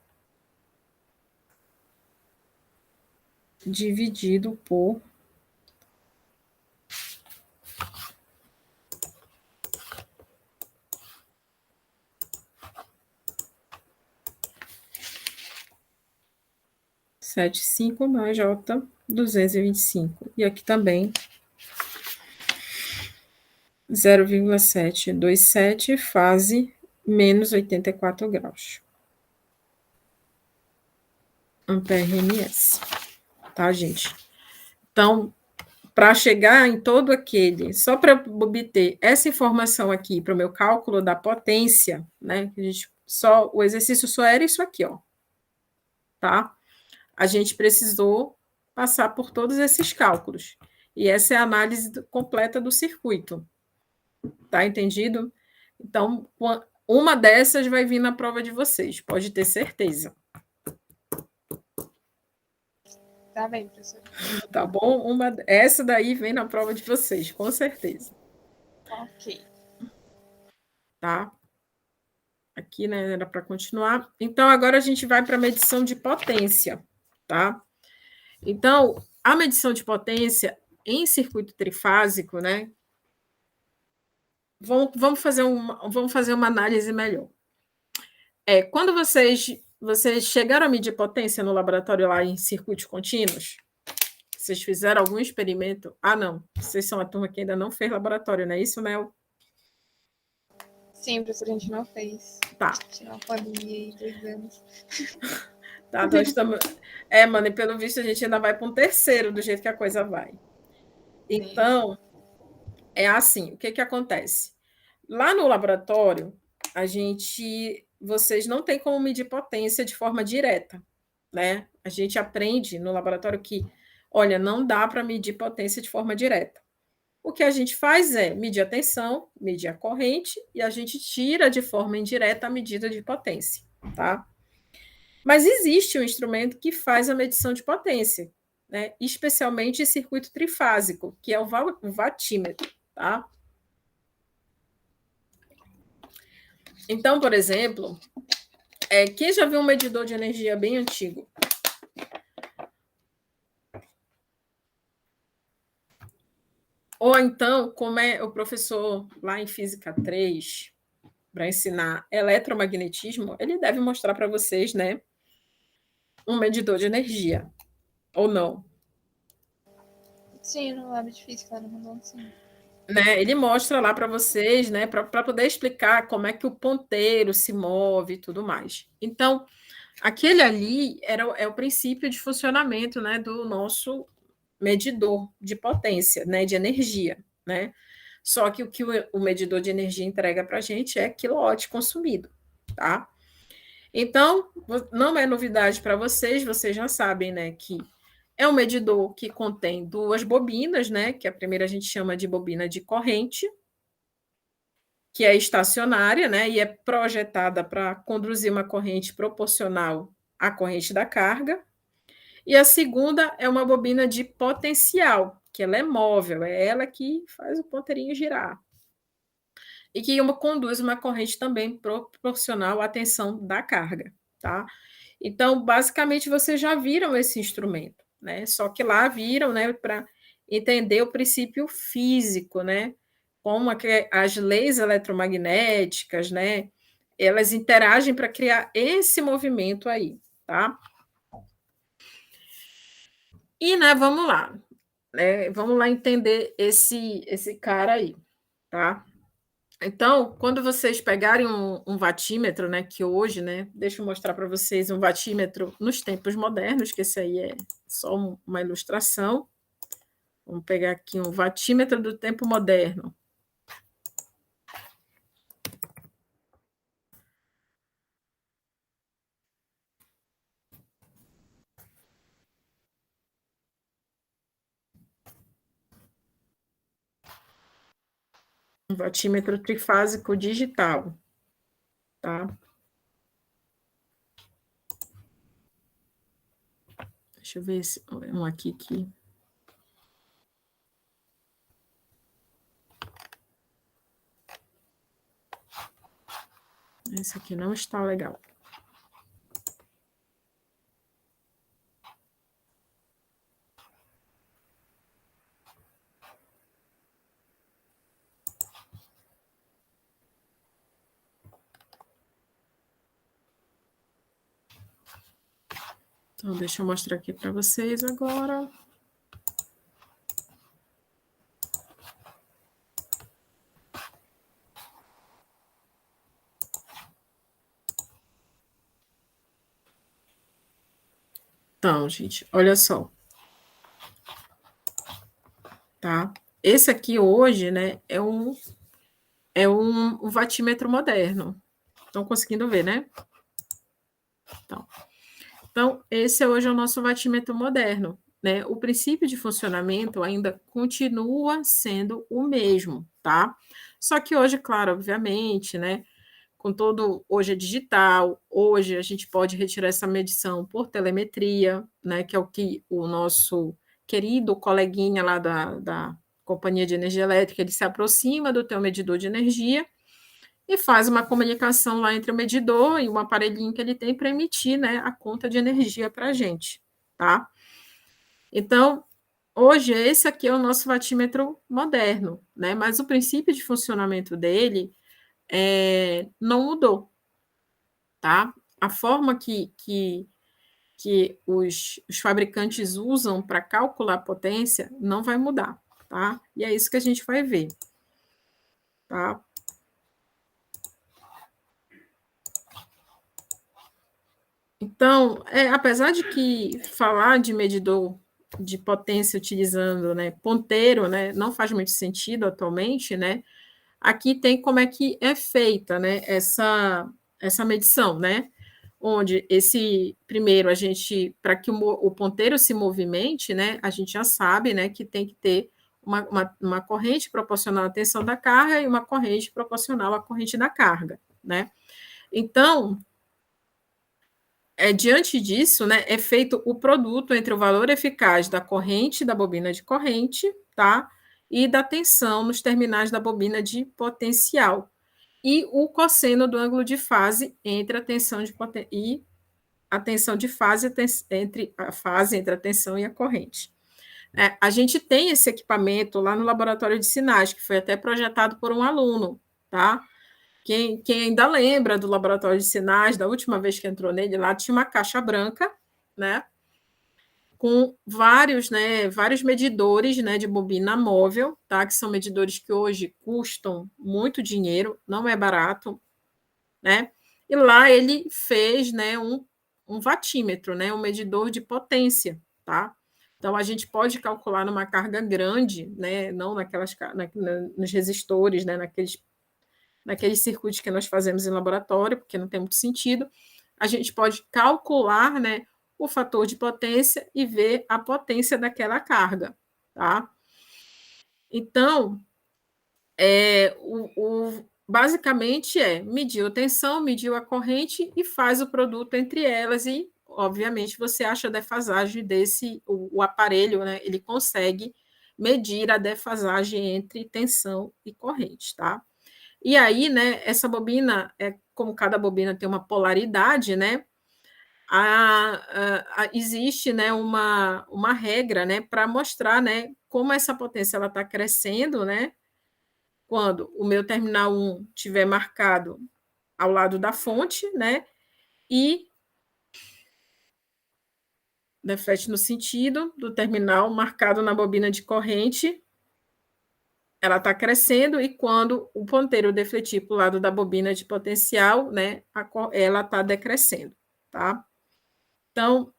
dividido por 75 mais J 225. E aqui também 0,727, fase menos 84 graus. Ampere-ms. Tá, gente? Então, para chegar em todo aquele, só para obter essa informação aqui para o meu cálculo da potência, né? O exercício só era isso aqui, ó. Tá? A gente precisou passar por todos esses cálculos. E essa é a análise completa do circuito. Tá entendido? Então, uma dessas vai vir na prova de vocês, pode ter certeza. Tá bem, professor. Tá bom? Essa daí vem na prova de vocês, com certeza. Ok. Tá? Aqui, né, era para continuar. Então, agora a gente vai para a medição de potência, tá? Então, a medição de potência em circuito trifásico, né? Vamos fazer uma análise melhor. Quando vocês chegaram a medir potência no laboratório lá em circuitos contínuos, vocês fizeram algum experimento? Ah, não. Vocês são a turma que ainda não fez laboratório, não é isso, Mel? Sim, professor, a gente não fez. Tá. Tirar uma pandemia aí, 2 anos. Tá, nós estamos... mano, e pelo visto a gente ainda vai para um terceiro, do jeito que a coisa vai. Então, é assim, o que acontece? Lá no laboratório, vocês não têm como medir potência de forma direta, né? A gente aprende no laboratório que, olha, não dá para medir potência de forma direta. O que a gente faz é medir a tensão, medir a corrente, e a gente tira de forma indireta a medida de potência, tá? Mas existe um instrumento que faz a medição de potência, né? Especialmente em circuito trifásico, que é o watímetro, tá? Então, por exemplo, quem já viu um medidor de energia bem antigo? Ou então, como é o professor lá em Física 3, para ensinar eletromagnetismo, ele deve mostrar para vocês, né, um medidor de energia, ou não. Sim, no lab de física, lá no Rondon, sim. Né? Ele mostra lá para vocês, né, para poder explicar como é que o ponteiro se move e tudo mais. Então, aquele ali é o princípio de funcionamento, né, do nosso medidor de potência, né, de energia, né? Só que o medidor de energia entrega para a gente é quilowatt consumido, tá? Então, não é novidade para vocês, vocês já sabem, né, que é um medidor que contém duas bobinas, né, que a primeira a gente chama de bobina de corrente, que é estacionária, né, e é projetada para conduzir uma corrente proporcional à corrente da carga. E a segunda é uma bobina de potencial, que ela é móvel, é ela que faz o ponteirinho girar. E que conduz uma corrente também proporcional à tensão da carga, tá? Então, basicamente, vocês já viram esse instrumento, né? Só que lá viram, né, para entender o princípio físico, né? Como as leis eletromagnéticas, né? Elas interagem para criar esse movimento aí, tá? E, né, vamos lá. Vamos lá entender esse cara aí, tá? Então, quando vocês pegarem um watímetro, né, que hoje, né, deixa eu mostrar para vocês um watímetro nos tempos modernos, que esse aí é só uma ilustração. Vamos pegar aqui um watímetro do tempo moderno. Um watímetro trifásico digital, tá? Deixa eu ver um aqui que... Esse aqui não está legal. Então, deixa eu mostrar aqui para vocês agora. Então, gente, olha só. Tá? Esse aqui hoje, né, é um watímetro moderno. Estão conseguindo ver, né? Então, esse hoje é o nosso watímetro moderno, né? O princípio de funcionamento ainda continua sendo o mesmo, tá? Só que hoje, claro, obviamente, né? Hoje é digital, hoje a gente pode retirar essa medição por telemetria, né? Que é o que o nosso querido coleguinha lá da Companhia de Energia Elétrica, ele se aproxima do teu medidor de energia e faz uma comunicação lá entre o medidor e um aparelhinho que ele tem para emitir, né, a conta de energia para a gente, tá? Então, hoje, esse aqui é o nosso watímetro moderno, né? Mas o princípio de funcionamento dele não mudou, tá? A forma que os fabricantes usam para calcular a potência não vai mudar, tá? E é isso que a gente vai ver, tá? Então, apesar de que falar de medidor de potência utilizando, né, ponteiro, né, não faz muito sentido atualmente, né, aqui tem como é que é feita, né, essa medição, né, onde primeiro, para que o ponteiro se movimente, né, a gente já sabe, né, que tem que ter uma corrente proporcional à tensão da carga e uma corrente proporcional à corrente da carga, né. Então, diante disso, né, é feito o produto entre o valor eficaz da corrente da bobina de corrente, tá? E da tensão nos terminais da bobina de potencial. e o cosseno do ângulo de fase entre a tensão de e a tensão de fase entre a fase entre a tensão e a corrente. A gente tem esse equipamento lá no laboratório de sinais, que foi até projetado por um aluno, tá? Quem ainda lembra do laboratório de sinais, da última vez que entrou nele, lá tinha uma caixa branca, né? Com vários medidores, né, de bobina móvel, tá? Que são medidores que hoje custam muito dinheiro, não é barato, né? E lá ele fez, né, um vatímetro, né, um medidor de potência, tá? Então a gente pode calcular numa carga grande, né, não nos resistores, né, naqueles circuitos que nós fazemos em laboratório, porque não tem muito sentido. A gente pode calcular, né, o fator de potência e ver a potência daquela carga, tá? Então, basicamente mediu a tensão, mediu a corrente e faz o produto entre elas e, obviamente, você acha a defasagem o aparelho, né, ele consegue medir a defasagem entre tensão e corrente, tá? E aí, né, essa bobina, como cada bobina tem uma polaridade, né, existe, né, uma regra, né, para mostrar, né, como essa potência ela está crescendo, né, quando o meu terminal 1 estiver marcado ao lado da fonte, né, e deflete no sentido do terminal marcado na bobina de corrente, ela está crescendo, e quando o ponteiro defletir para o lado da bobina de potencial, né, ela está decrescendo, tá? Então,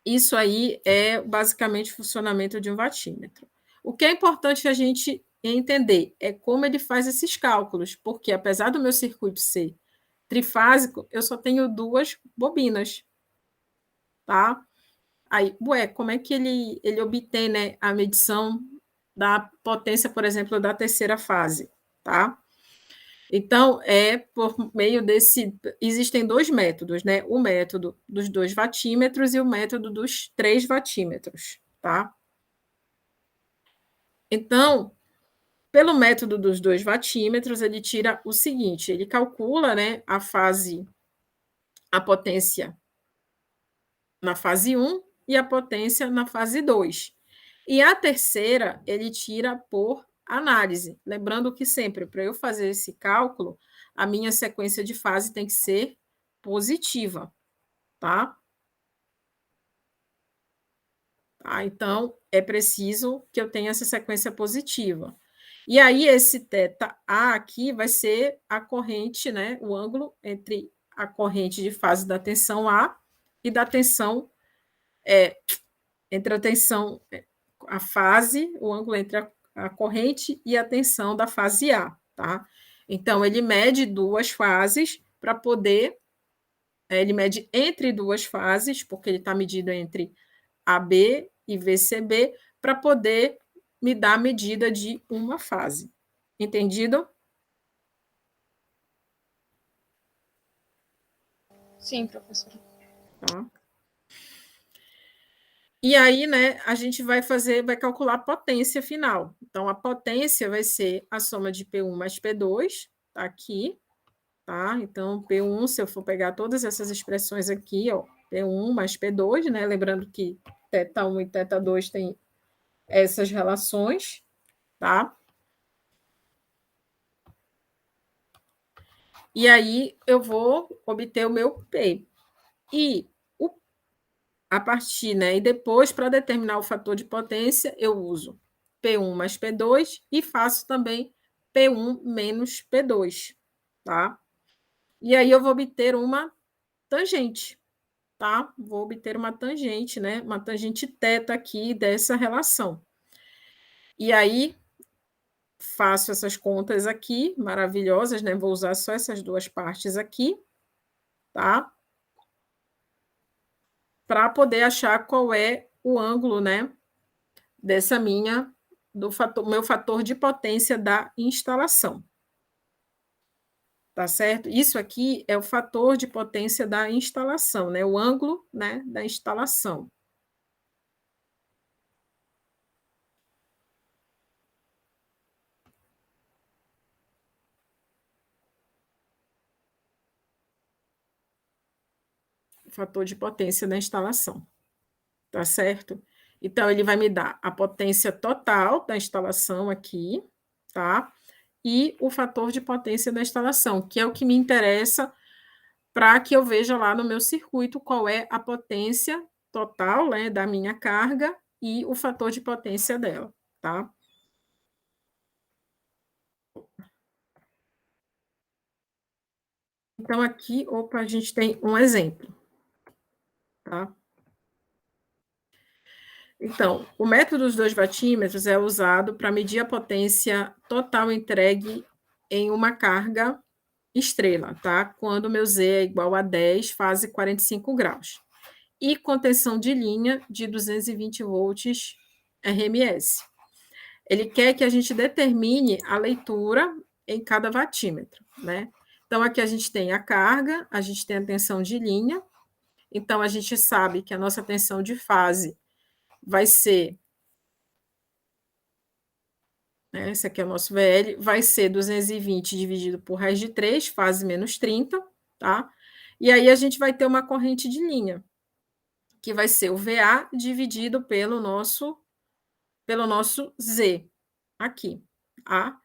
isso aí é basicamente o funcionamento de um vatímetro. O que é importante a gente entender é como ele faz esses cálculos, porque apesar do meu circuito ser trifásico, eu só tenho duas bobinas, tá? Aí, como é que ele obtém, né, a medição da potência, por exemplo, da terceira fase, tá? Então, por meio existem dois métodos, né? O método dos 2 vatímetros e o método dos 3 vatímetros, tá? Então, pelo método dos 2 vatímetros, ele tira o seguinte, ele calcula, né, a potência na fase 1 e a potência na fase 2. E a terceira, ele tira por análise. Lembrando que sempre, para eu fazer esse cálculo, a minha sequência de fase tem que ser positiva, tá? Então, é preciso que eu tenha essa sequência positiva. E aí, esse θA aqui vai ser a corrente, né? O ângulo entre a corrente de fase da tensão A e da tensão, entre a tensão, a fase, o ângulo entre a corrente e a tensão da fase A, tá? Então, ele mede duas fases para poder. Ele mede entre duas fases, porque ele está medido entre AB e VCB, para poder me dar a medida de uma fase. Entendido? Sim, professora. Tá. E aí, né, a gente vai calcular a potência final. Então, a potência vai ser a soma de P1 mais P2, tá aqui, tá? Então, P1, se eu for pegar todas essas expressões aqui, ó, P1 mais P2, né? Lembrando que θ1 e θ2 têm essas relações, tá? E aí eu vou obter o meu P. E a partir, né? E depois, para determinar o fator de potência, eu uso P1 mais P2 e faço também P1 menos P2, tá? E aí eu vou obter uma tangente, tá? Vou obter uma tangente, né? Uma tangente θ aqui dessa relação. E aí faço essas contas aqui, maravilhosas, né? Vou usar só essas duas partes aqui, tá? Para poder achar qual é o ângulo, né? Dessa meu fator de potência da instalação. Tá certo? Isso aqui é o fator de potência da instalação, né? O ângulo, né, da instalação. fator de potência da instalação, tá certo? Então, ele vai me dar a potência total da instalação aqui, tá? E o fator de potência da instalação, que é o que me interessa para que eu veja lá no meu circuito qual é a potência total, né, da minha carga e o fator de potência dela, tá? Então, aqui, opa, a gente tem um exemplo, tá? Então, o método dos 2 watímetros é usado para medir a potência total entregue em uma carga estrela, tá? Quando o meu Z é igual a 10, fase 45 graus. E contenção de linha de 220 volts RMS. Ele quer que a gente determine a leitura em cada watímetro, né? Então, aqui a gente tem a carga, a gente tem a tensão de linha. Então, a gente sabe que a nossa tensão de fase vai ser, né, esse aqui é o nosso VL, vai ser 220 dividido por raiz de 3, fase menos 30, tá? E aí a gente vai ter uma corrente de linha, que vai ser o VA dividido pelo nosso Z, aqui, tá?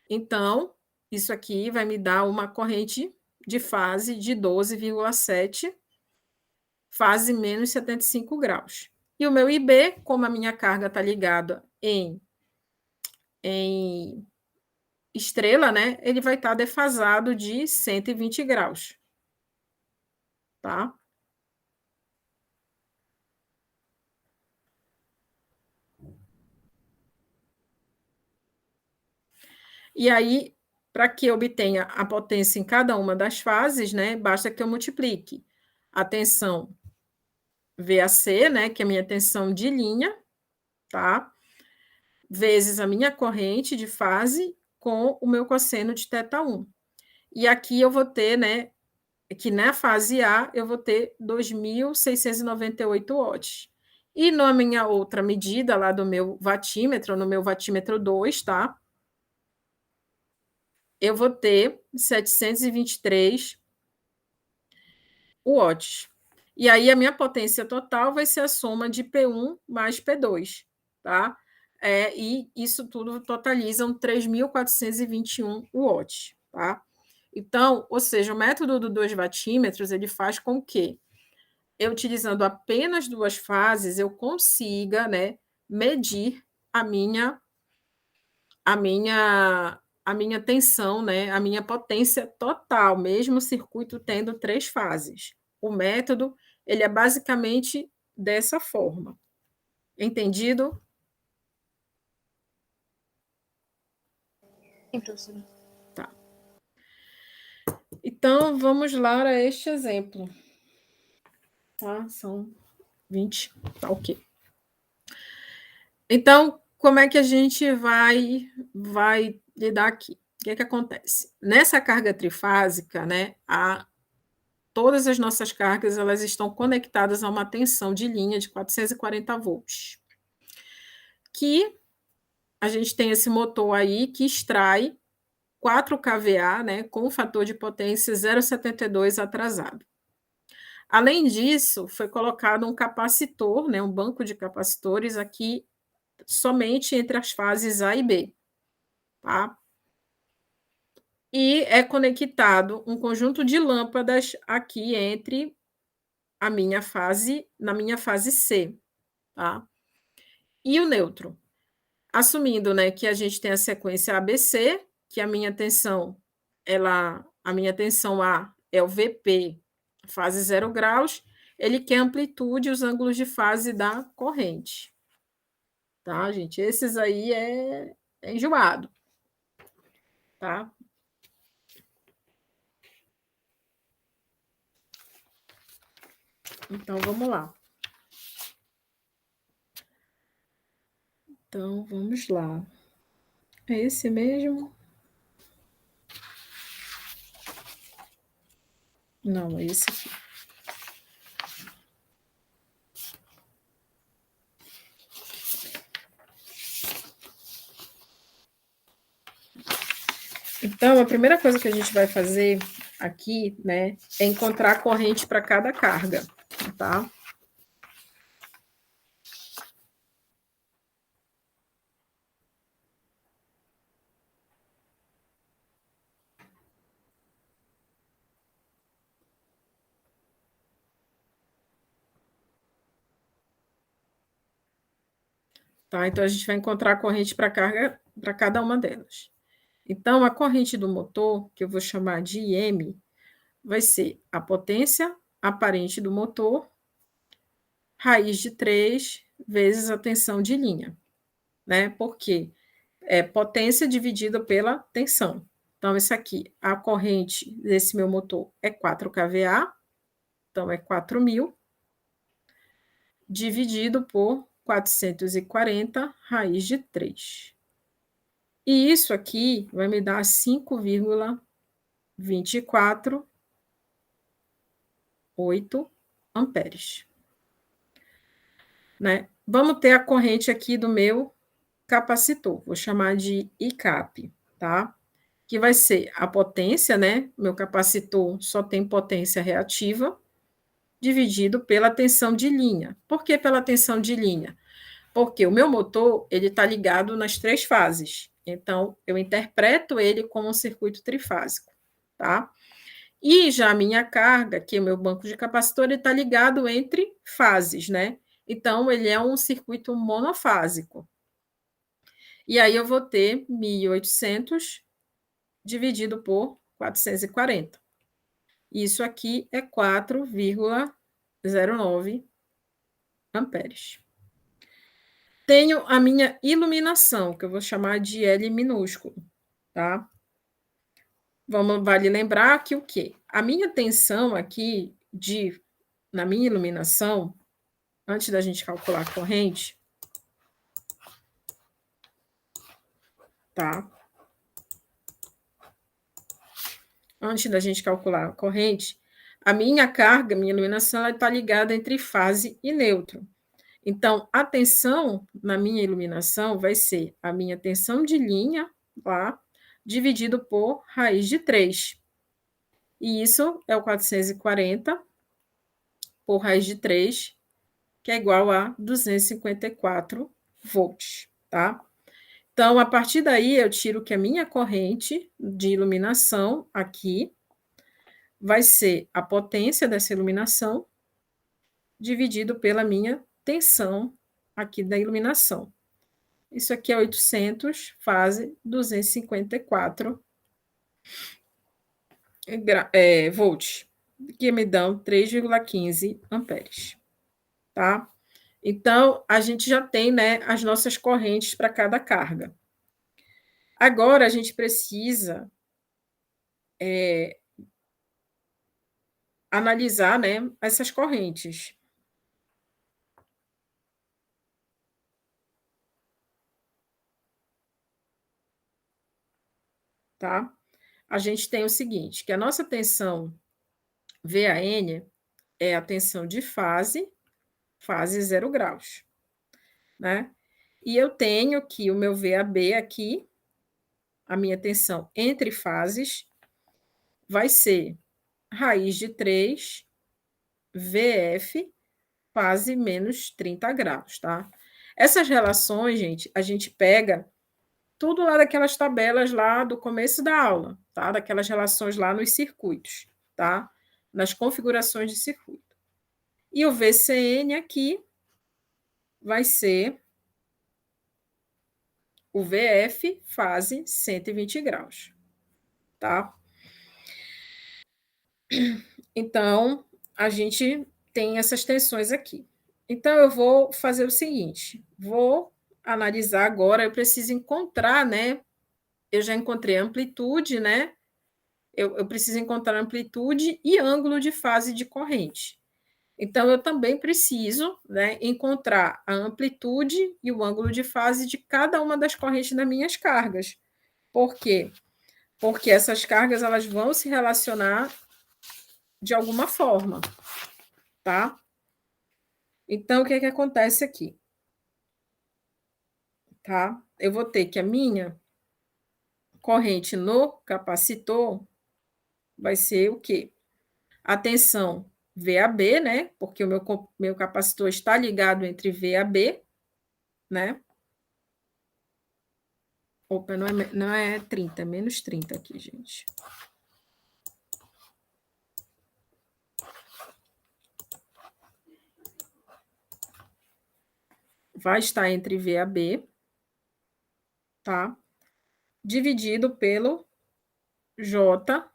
Então, isso aqui vai me dar uma corrente de fase de 12,7, fase menos 75 graus. E o meu IB, como a minha carga está ligada em estrela, né? Ele vai estar defasado de 120 graus, tá? E aí, para que eu obtenha a potência em cada uma das fases, né? Basta que eu multiplique a tensão VAC, né? Que é a minha tensão de linha, tá? Vezes a minha corrente de fase com o meu cosseno de θ1. E aqui eu vou ter, né, que na fase A eu vou ter 2.698 watts. E na minha outra medida lá do meu watímetro, no meu watímetro 2, tá? Eu vou ter 723 watts. E aí a minha potência total vai ser a soma de P1 mais P2, tá? E isso tudo totalizam 3.421 watts, tá? Então, ou seja, o método do 2 watímetros, ele faz com que, eu utilizando apenas 2 fases, eu consiga, né, medir a minha tensão, né, a minha potência total, mesmo o circuito tendo 3 fases. O método, ele é basicamente dessa forma. Entendido? Sim, professora. Tá. Então, vamos lá a este exemplo. Tá? São 20, tá ok. Então, como é que a gente vai lidar aqui? O que é que acontece? Nessa carga trifásica, né, todas as nossas cargas elas estão conectadas a uma tensão de linha de 440 volts, que a gente tem esse motor aí que extrai 4 kVA, né, com o fator de potência 0,72 atrasado. Além disso, foi colocado um capacitor, né, um banco de capacitores aqui somente entre as fases A e B, tá? E é conectado um conjunto de lâmpadas aqui entre na minha fase C, tá? E o neutro, assumindo, né, que a gente tem a sequência ABC, que a minha tensão A é o VP, fase 0 graus, ele quer amplitude e os ângulos de fase da corrente. Tá, gente? Esses aí é enjoado, tá? Então, vamos lá. Então, vamos lá. É esse mesmo? Não, é esse aqui. Então, a primeira coisa que a gente vai fazer aqui, né, é encontrar a corrente para cada carga. tá? Tá? Então, a gente vai encontrar a corrente para carga para cada uma delas. Então, a corrente do motor, que eu vou chamar de IM, vai ser a potência aparente do motor, raiz de 3 vezes a tensão de linha, né? Porque é potência dividida pela tensão. Então, isso aqui, a corrente desse meu motor é 4 kVA, então é 4.000, dividido por 440 raiz de 3. E isso aqui vai me dar 5,248 amperes. Né? Vamos ter a corrente aqui do meu capacitor, vou chamar de ICAP, tá? Que vai ser a potência, né? Meu capacitor só tem potência reativa, dividido pela tensão de linha. Por que pela tensão de linha? Porque o meu motor, ele está ligado nas 3 fases. Então, eu interpreto ele como um circuito trifásico, tá? E já a minha carga, que é o meu banco de capacitor, ele está ligado entre fases, né? Então, ele é um circuito monofásico. E aí eu vou ter 1.800 dividido por 440. Isso aqui é 4,09 amperes. Tenho a minha iluminação, que eu vou chamar de L minúsculo, tá? Vale lembrar que o quê? A minha tensão aqui na minha iluminação, antes da gente calcular a corrente, tá? Antes da gente calcular a corrente, a minha carga, minha iluminação, está ligada entre fase e neutro. Então, a tensão na minha iluminação vai ser a minha tensão de linha, lá, dividido por raiz de 3. E isso é o 440 por raiz de 3, que é igual a 254 volts, tá? Então, a partir daí, eu tiro que a minha corrente de iluminação aqui vai ser a potência dessa iluminação dividido pela minha tensão aqui da iluminação. Isso aqui é 800, fase 254 volts, que me dão 3,15 amperes, tá? Então, a gente já tem, né, as nossas correntes para cada carga. Agora, a gente precisa analisar, né, essas correntes. Tá? A gente tem o seguinte, que a nossa tensão VAN é a tensão de fase 0 graus, né? E eu tenho que o meu VAB aqui, a minha tensão entre fases, vai ser raiz de 3 VF fase menos 30 graus, tá? Essas relações, gente, a gente pega tudo lá daquelas tabelas lá do começo da aula, tá? Daquelas relações lá nos circuitos, tá? Nas configurações de circuito. E o VCN aqui vai ser o VF fase 120 graus, tá? Então, a gente tem essas tensões aqui. Então, eu vou fazer o seguinte, vou analisar agora, eu preciso encontrar, né? Eu já encontrei a amplitude, né? Eu preciso encontrar amplitude e ângulo de fase de corrente. Então, eu também preciso, né, encontrar a amplitude e o ângulo de fase de cada uma das correntes das minhas cargas. Por quê? Porque essas cargas elas vão se relacionar de alguma forma, tá? Então, o que é que acontece aqui? Tá? Eu vou ter que a minha corrente no capacitor vai ser o quê? A tensão VAB, né? Porque o meu capacitor está ligado entre VAB, né? Opa, não é 30, é menos 30 aqui, gente. Vai estar entre VAB, tá? Dividido pelo J,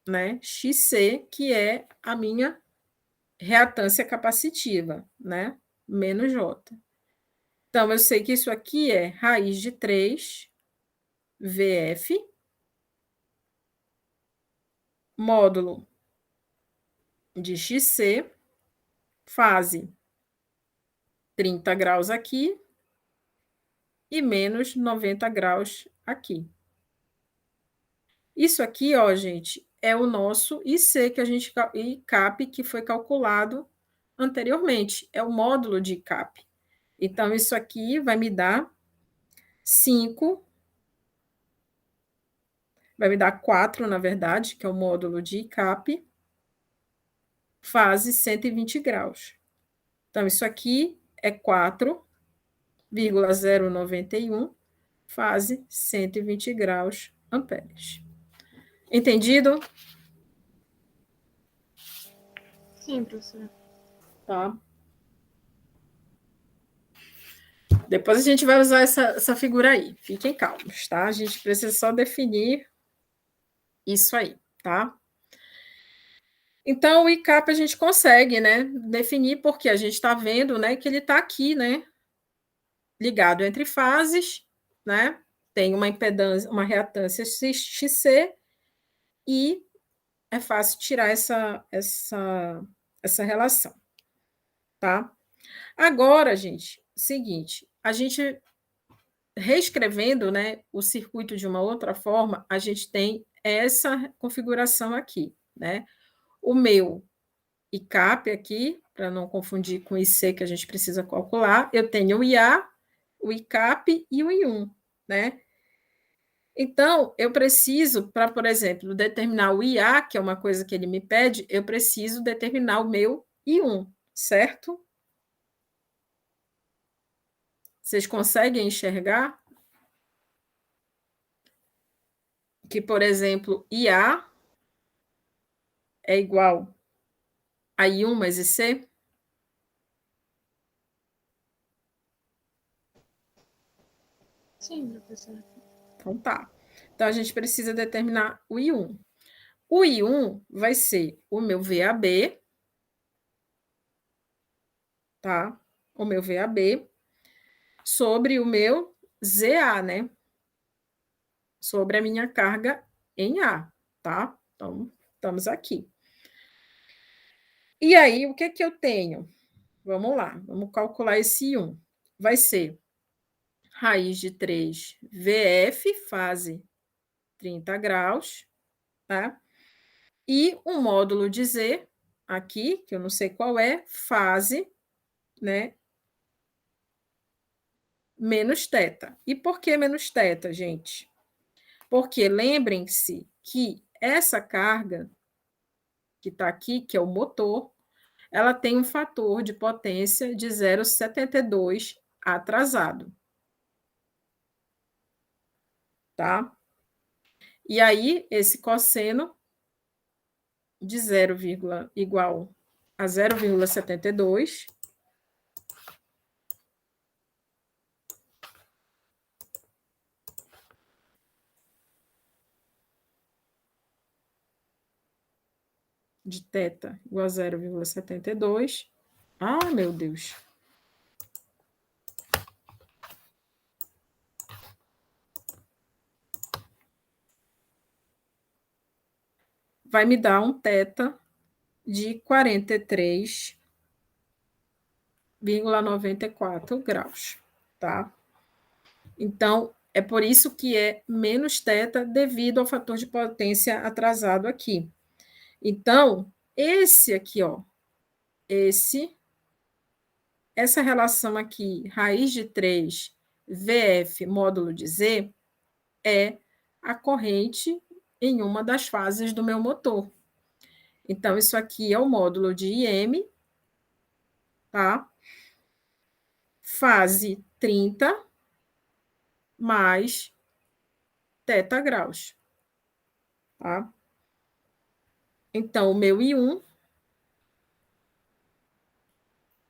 né? XC, que é a minha reatância capacitiva, né? Menos J. Então, eu sei que isso aqui é raiz de 3 VF, módulo de XC, fase 30 graus aqui e menos 90 graus aqui. Isso aqui, ó, gente, é o nosso IC que a gente ICAP que foi calculado anteriormente, é o módulo de ICAP. Então, isso aqui vai me dar 5, vai me dar 4, na verdade, que é o módulo de ICAP, fase 120 graus. Então, isso aqui é 4,091, fase 120 graus amperes. Entendido? Sim, professora. Tá. Depois a gente vai usar essa figura aí. Fiquem calmos, tá? A gente precisa só definir isso aí, tá? Então, o ICAP a gente consegue, né, definir porque a gente está vendo, né, que ele está aqui, né, ligado entre fases, né, tem uma impedância, uma reatância XC e é fácil tirar essa relação, tá? Agora, gente, seguinte, a gente reescrevendo, né, o circuito de uma outra forma, a gente tem essa configuração aqui, né? O meu ICAP aqui, para não confundir com o IC que a gente precisa calcular, eu tenho o IA, o ICAP e o I1, né? Então, eu preciso, para, por exemplo, determinar o IA, que é uma coisa que ele me pede, eu preciso determinar o meu I1, certo? Vocês conseguem enxergar que, por exemplo, IA é igual a I1 mais IC? Sim, professora. Então tá. Então a gente precisa determinar o I1. O I1 vai ser o meu VAB, tá? O meu VAB sobre o meu ZA, né? Sobre a minha carga em A, tá? Então, estamos aqui. E aí, o que que eu tenho? Vamos lá, vamos calcular esse I1. Vai ser raiz de 3 VF, fase 30 graus, tá? E um módulo de Z, aqui, que eu não sei qual é, fase, né? Menos θ. E por que menos θ, gente? Porque lembrem-se que essa carga que está aqui, que é o motor, ela tem um fator de potência de 0,72 atrasado. Tá? E aí, esse cosseno de 0, igual a 0,72 de θ igual a 0,72. Ah, meu Deus. Vai me dar um θ de 43,94 graus, tá? Então, é por isso que é menos θ devido ao fator de potência atrasado aqui. Então, esse aqui, ó, essa relação aqui, raiz de 3 VF módulo de Z, é a corrente em uma das fases do meu motor. Então, isso aqui é o módulo de IM, tá? Fase 30 mais θ graus, tá? Então, o meu I1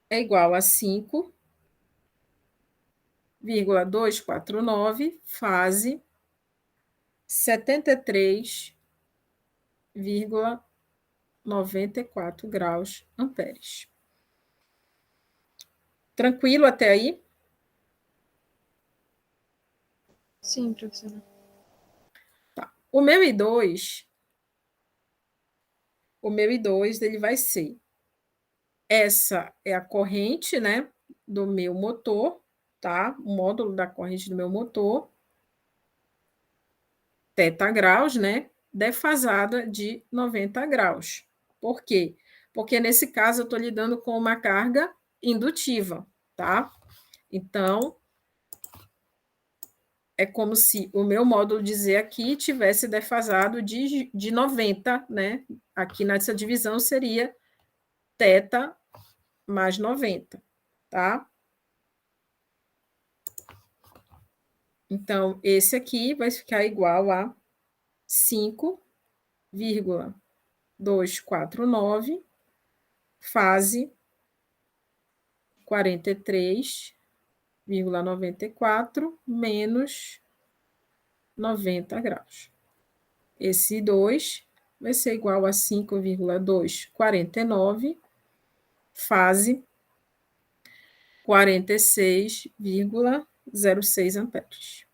é igual a 5,249, fase 73,94 graus amperes. Tranquilo até aí? Sim, professora. Tá. O meu I2, ele vai ser, essa é a corrente, né, do meu motor, tá? O módulo da corrente do meu motor, θ graus, né, defasada de 90 graus. Por quê? Porque nesse caso eu estou lidando com uma carga indutiva, tá? Então, é como se o meu módulo de Z aqui tivesse defasado de 90, né? Aqui nessa divisão seria θ mais 90, tá? Então, esse aqui vai ficar igual a 5,249, fase 43,94 menos 90 graus. Esse 2 vai ser igual a 5,249, fase 46,06 amperes.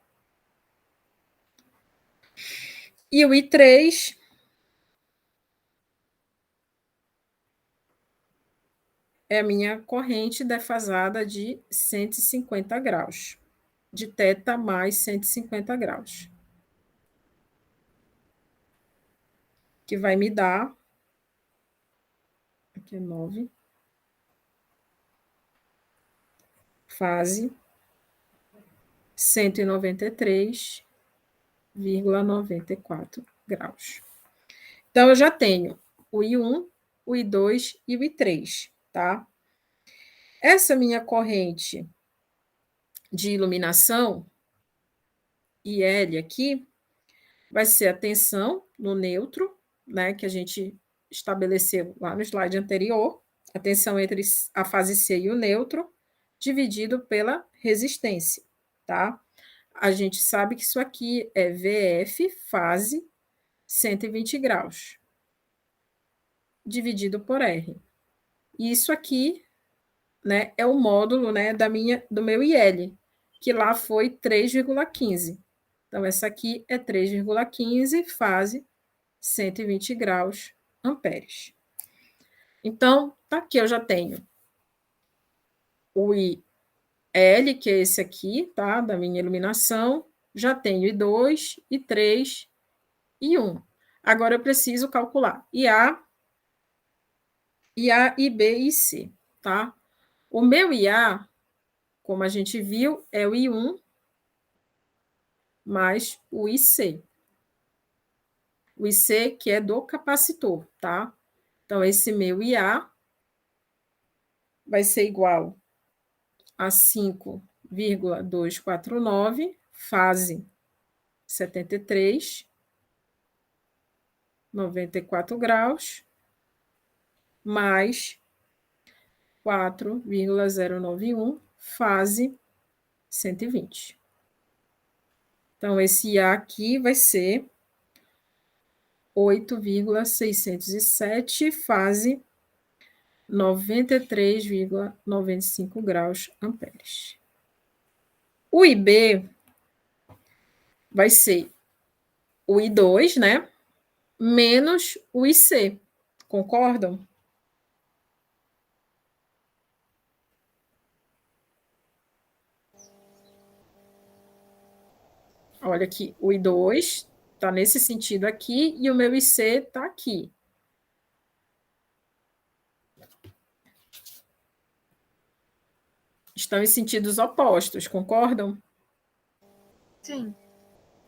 E o I3 é a minha corrente defasada de 150 graus, de θ mais 150 graus, que vai me dar, aqui é 9, fase 193,94 graus. Então, eu já tenho o I1, o I2 e o I3, tá? Essa minha corrente de iluminação, IL aqui, vai ser a tensão no neutro, né, que a gente estabeleceu lá no slide anterior, a tensão entre a fase C e o neutro, dividido pela resistência, tá? A gente sabe que isso aqui é VF, fase 120 graus, dividido por R. E isso aqui, né, é o módulo, né, do meu IL, que lá foi 3,15. Então, essa aqui é 3,15, fase 120 graus amperes. Então, tá aqui, eu já tenho o IL, que é esse aqui, tá, da minha iluminação, já tenho I2, I3 e 1. Agora eu preciso calcular IA, IB e C, tá? O meu IA, como a gente viu, é o I1 mais o IC. O IC que é do capacitor, tá? Então, esse meu IA vai ser igual a 5,249, fase 73,94 graus, mais 4,091, fase 120. Então, esse IA aqui vai ser 8,607, fase 93,95 graus amperes. O IB vai ser o I2, né? Menos o IC. Concordam? Olha aqui, o I2 está nesse sentido aqui e o meu IC está aqui. Estão em sentidos opostos, concordam? Sim.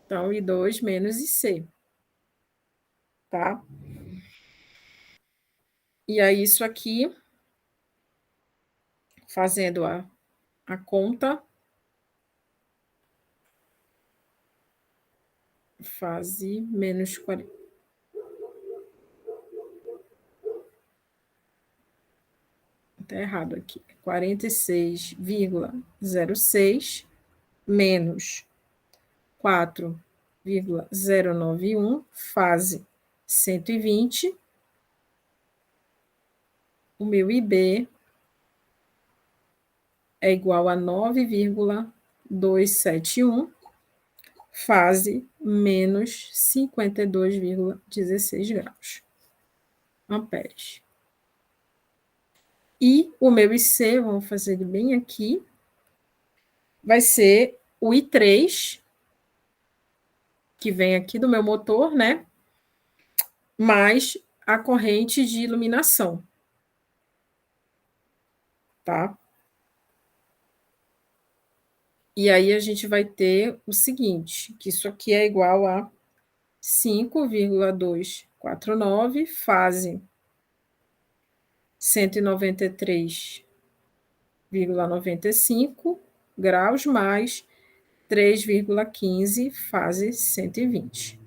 Então, I2 menos IC. Tá? E aí, isso aqui, fazendo a conta, fase menos 40. Está errado aqui. 46,06 menos 4,091, fase 120. O meu IB é igual a 9,271, fase menos 52,16 graus. Amperes. E o meu IC, vamos fazer ele bem aqui, vai ser o I3, que vem aqui do meu motor, né? Mais a corrente de iluminação. Tá? E aí a gente vai ter o seguinte, que isso aqui é igual a 5,249, fase 193,95 graus, mais 3,15, fase 120.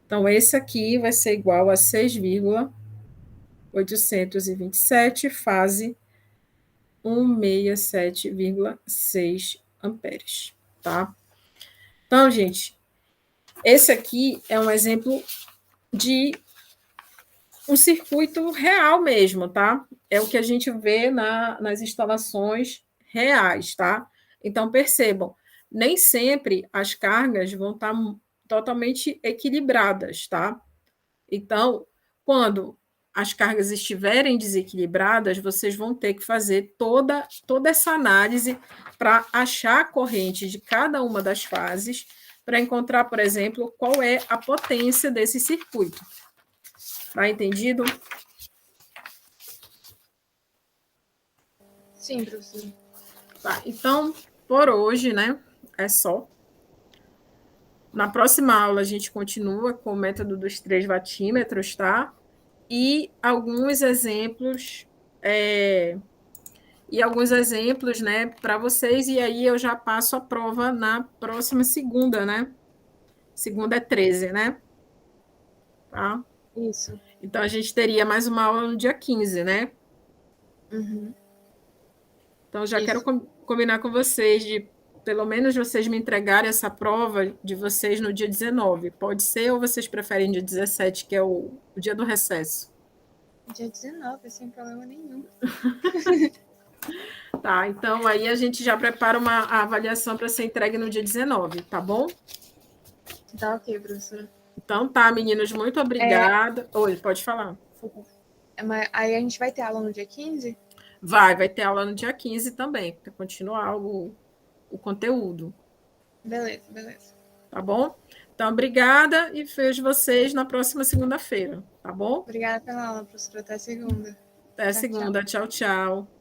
Então, esse aqui vai ser igual a 6,827, fase 167,6 amperes, tá? Então, gente, esse aqui é um exemplo de um circuito real mesmo, tá? É o que a gente vê nas instalações reais, tá? Então, percebam, nem sempre as cargas vão estar totalmente equilibradas, tá? Então, quando as cargas estiverem desequilibradas, vocês vão ter que fazer toda essa análise para achar a corrente de cada uma das fases, para encontrar, por exemplo, qual é a potência desse circuito. Tá entendido? Sim, professor. Tá, então, por hoje, né, é só. Na próxima aula, a gente continua com o método dos 3 watímetros, tá? E alguns exemplos, né, para vocês, e aí eu já passo a prova na próxima segunda, né? Segunda é 13, né? Tá? Isso. Então, a gente teria mais uma aula no dia 15, né? Uhum. Então, já quero Isso. combinar com vocês de, pelo menos, vocês me entregarem essa prova de vocês no dia 19. Pode ser, ou vocês preferem dia 17, que é o dia do recesso? Dia 19, sem problema nenhum. Tá, então aí a gente já prepara a avaliação para ser entregue no dia 19, tá bom? Tá ok, professora. Então tá, meninos, muito obrigada. Oi, pode falar. Mas aí a gente vai ter aula no dia 15? Vai ter aula no dia 15 também, para continuar o conteúdo. Beleza, beleza. Tá bom? Então, obrigada e vejo vocês na próxima segunda-feira, tá bom? Obrigada pela aula, professora. Até segunda. Até Tchau, tchau. segunda. Tchau, tchau.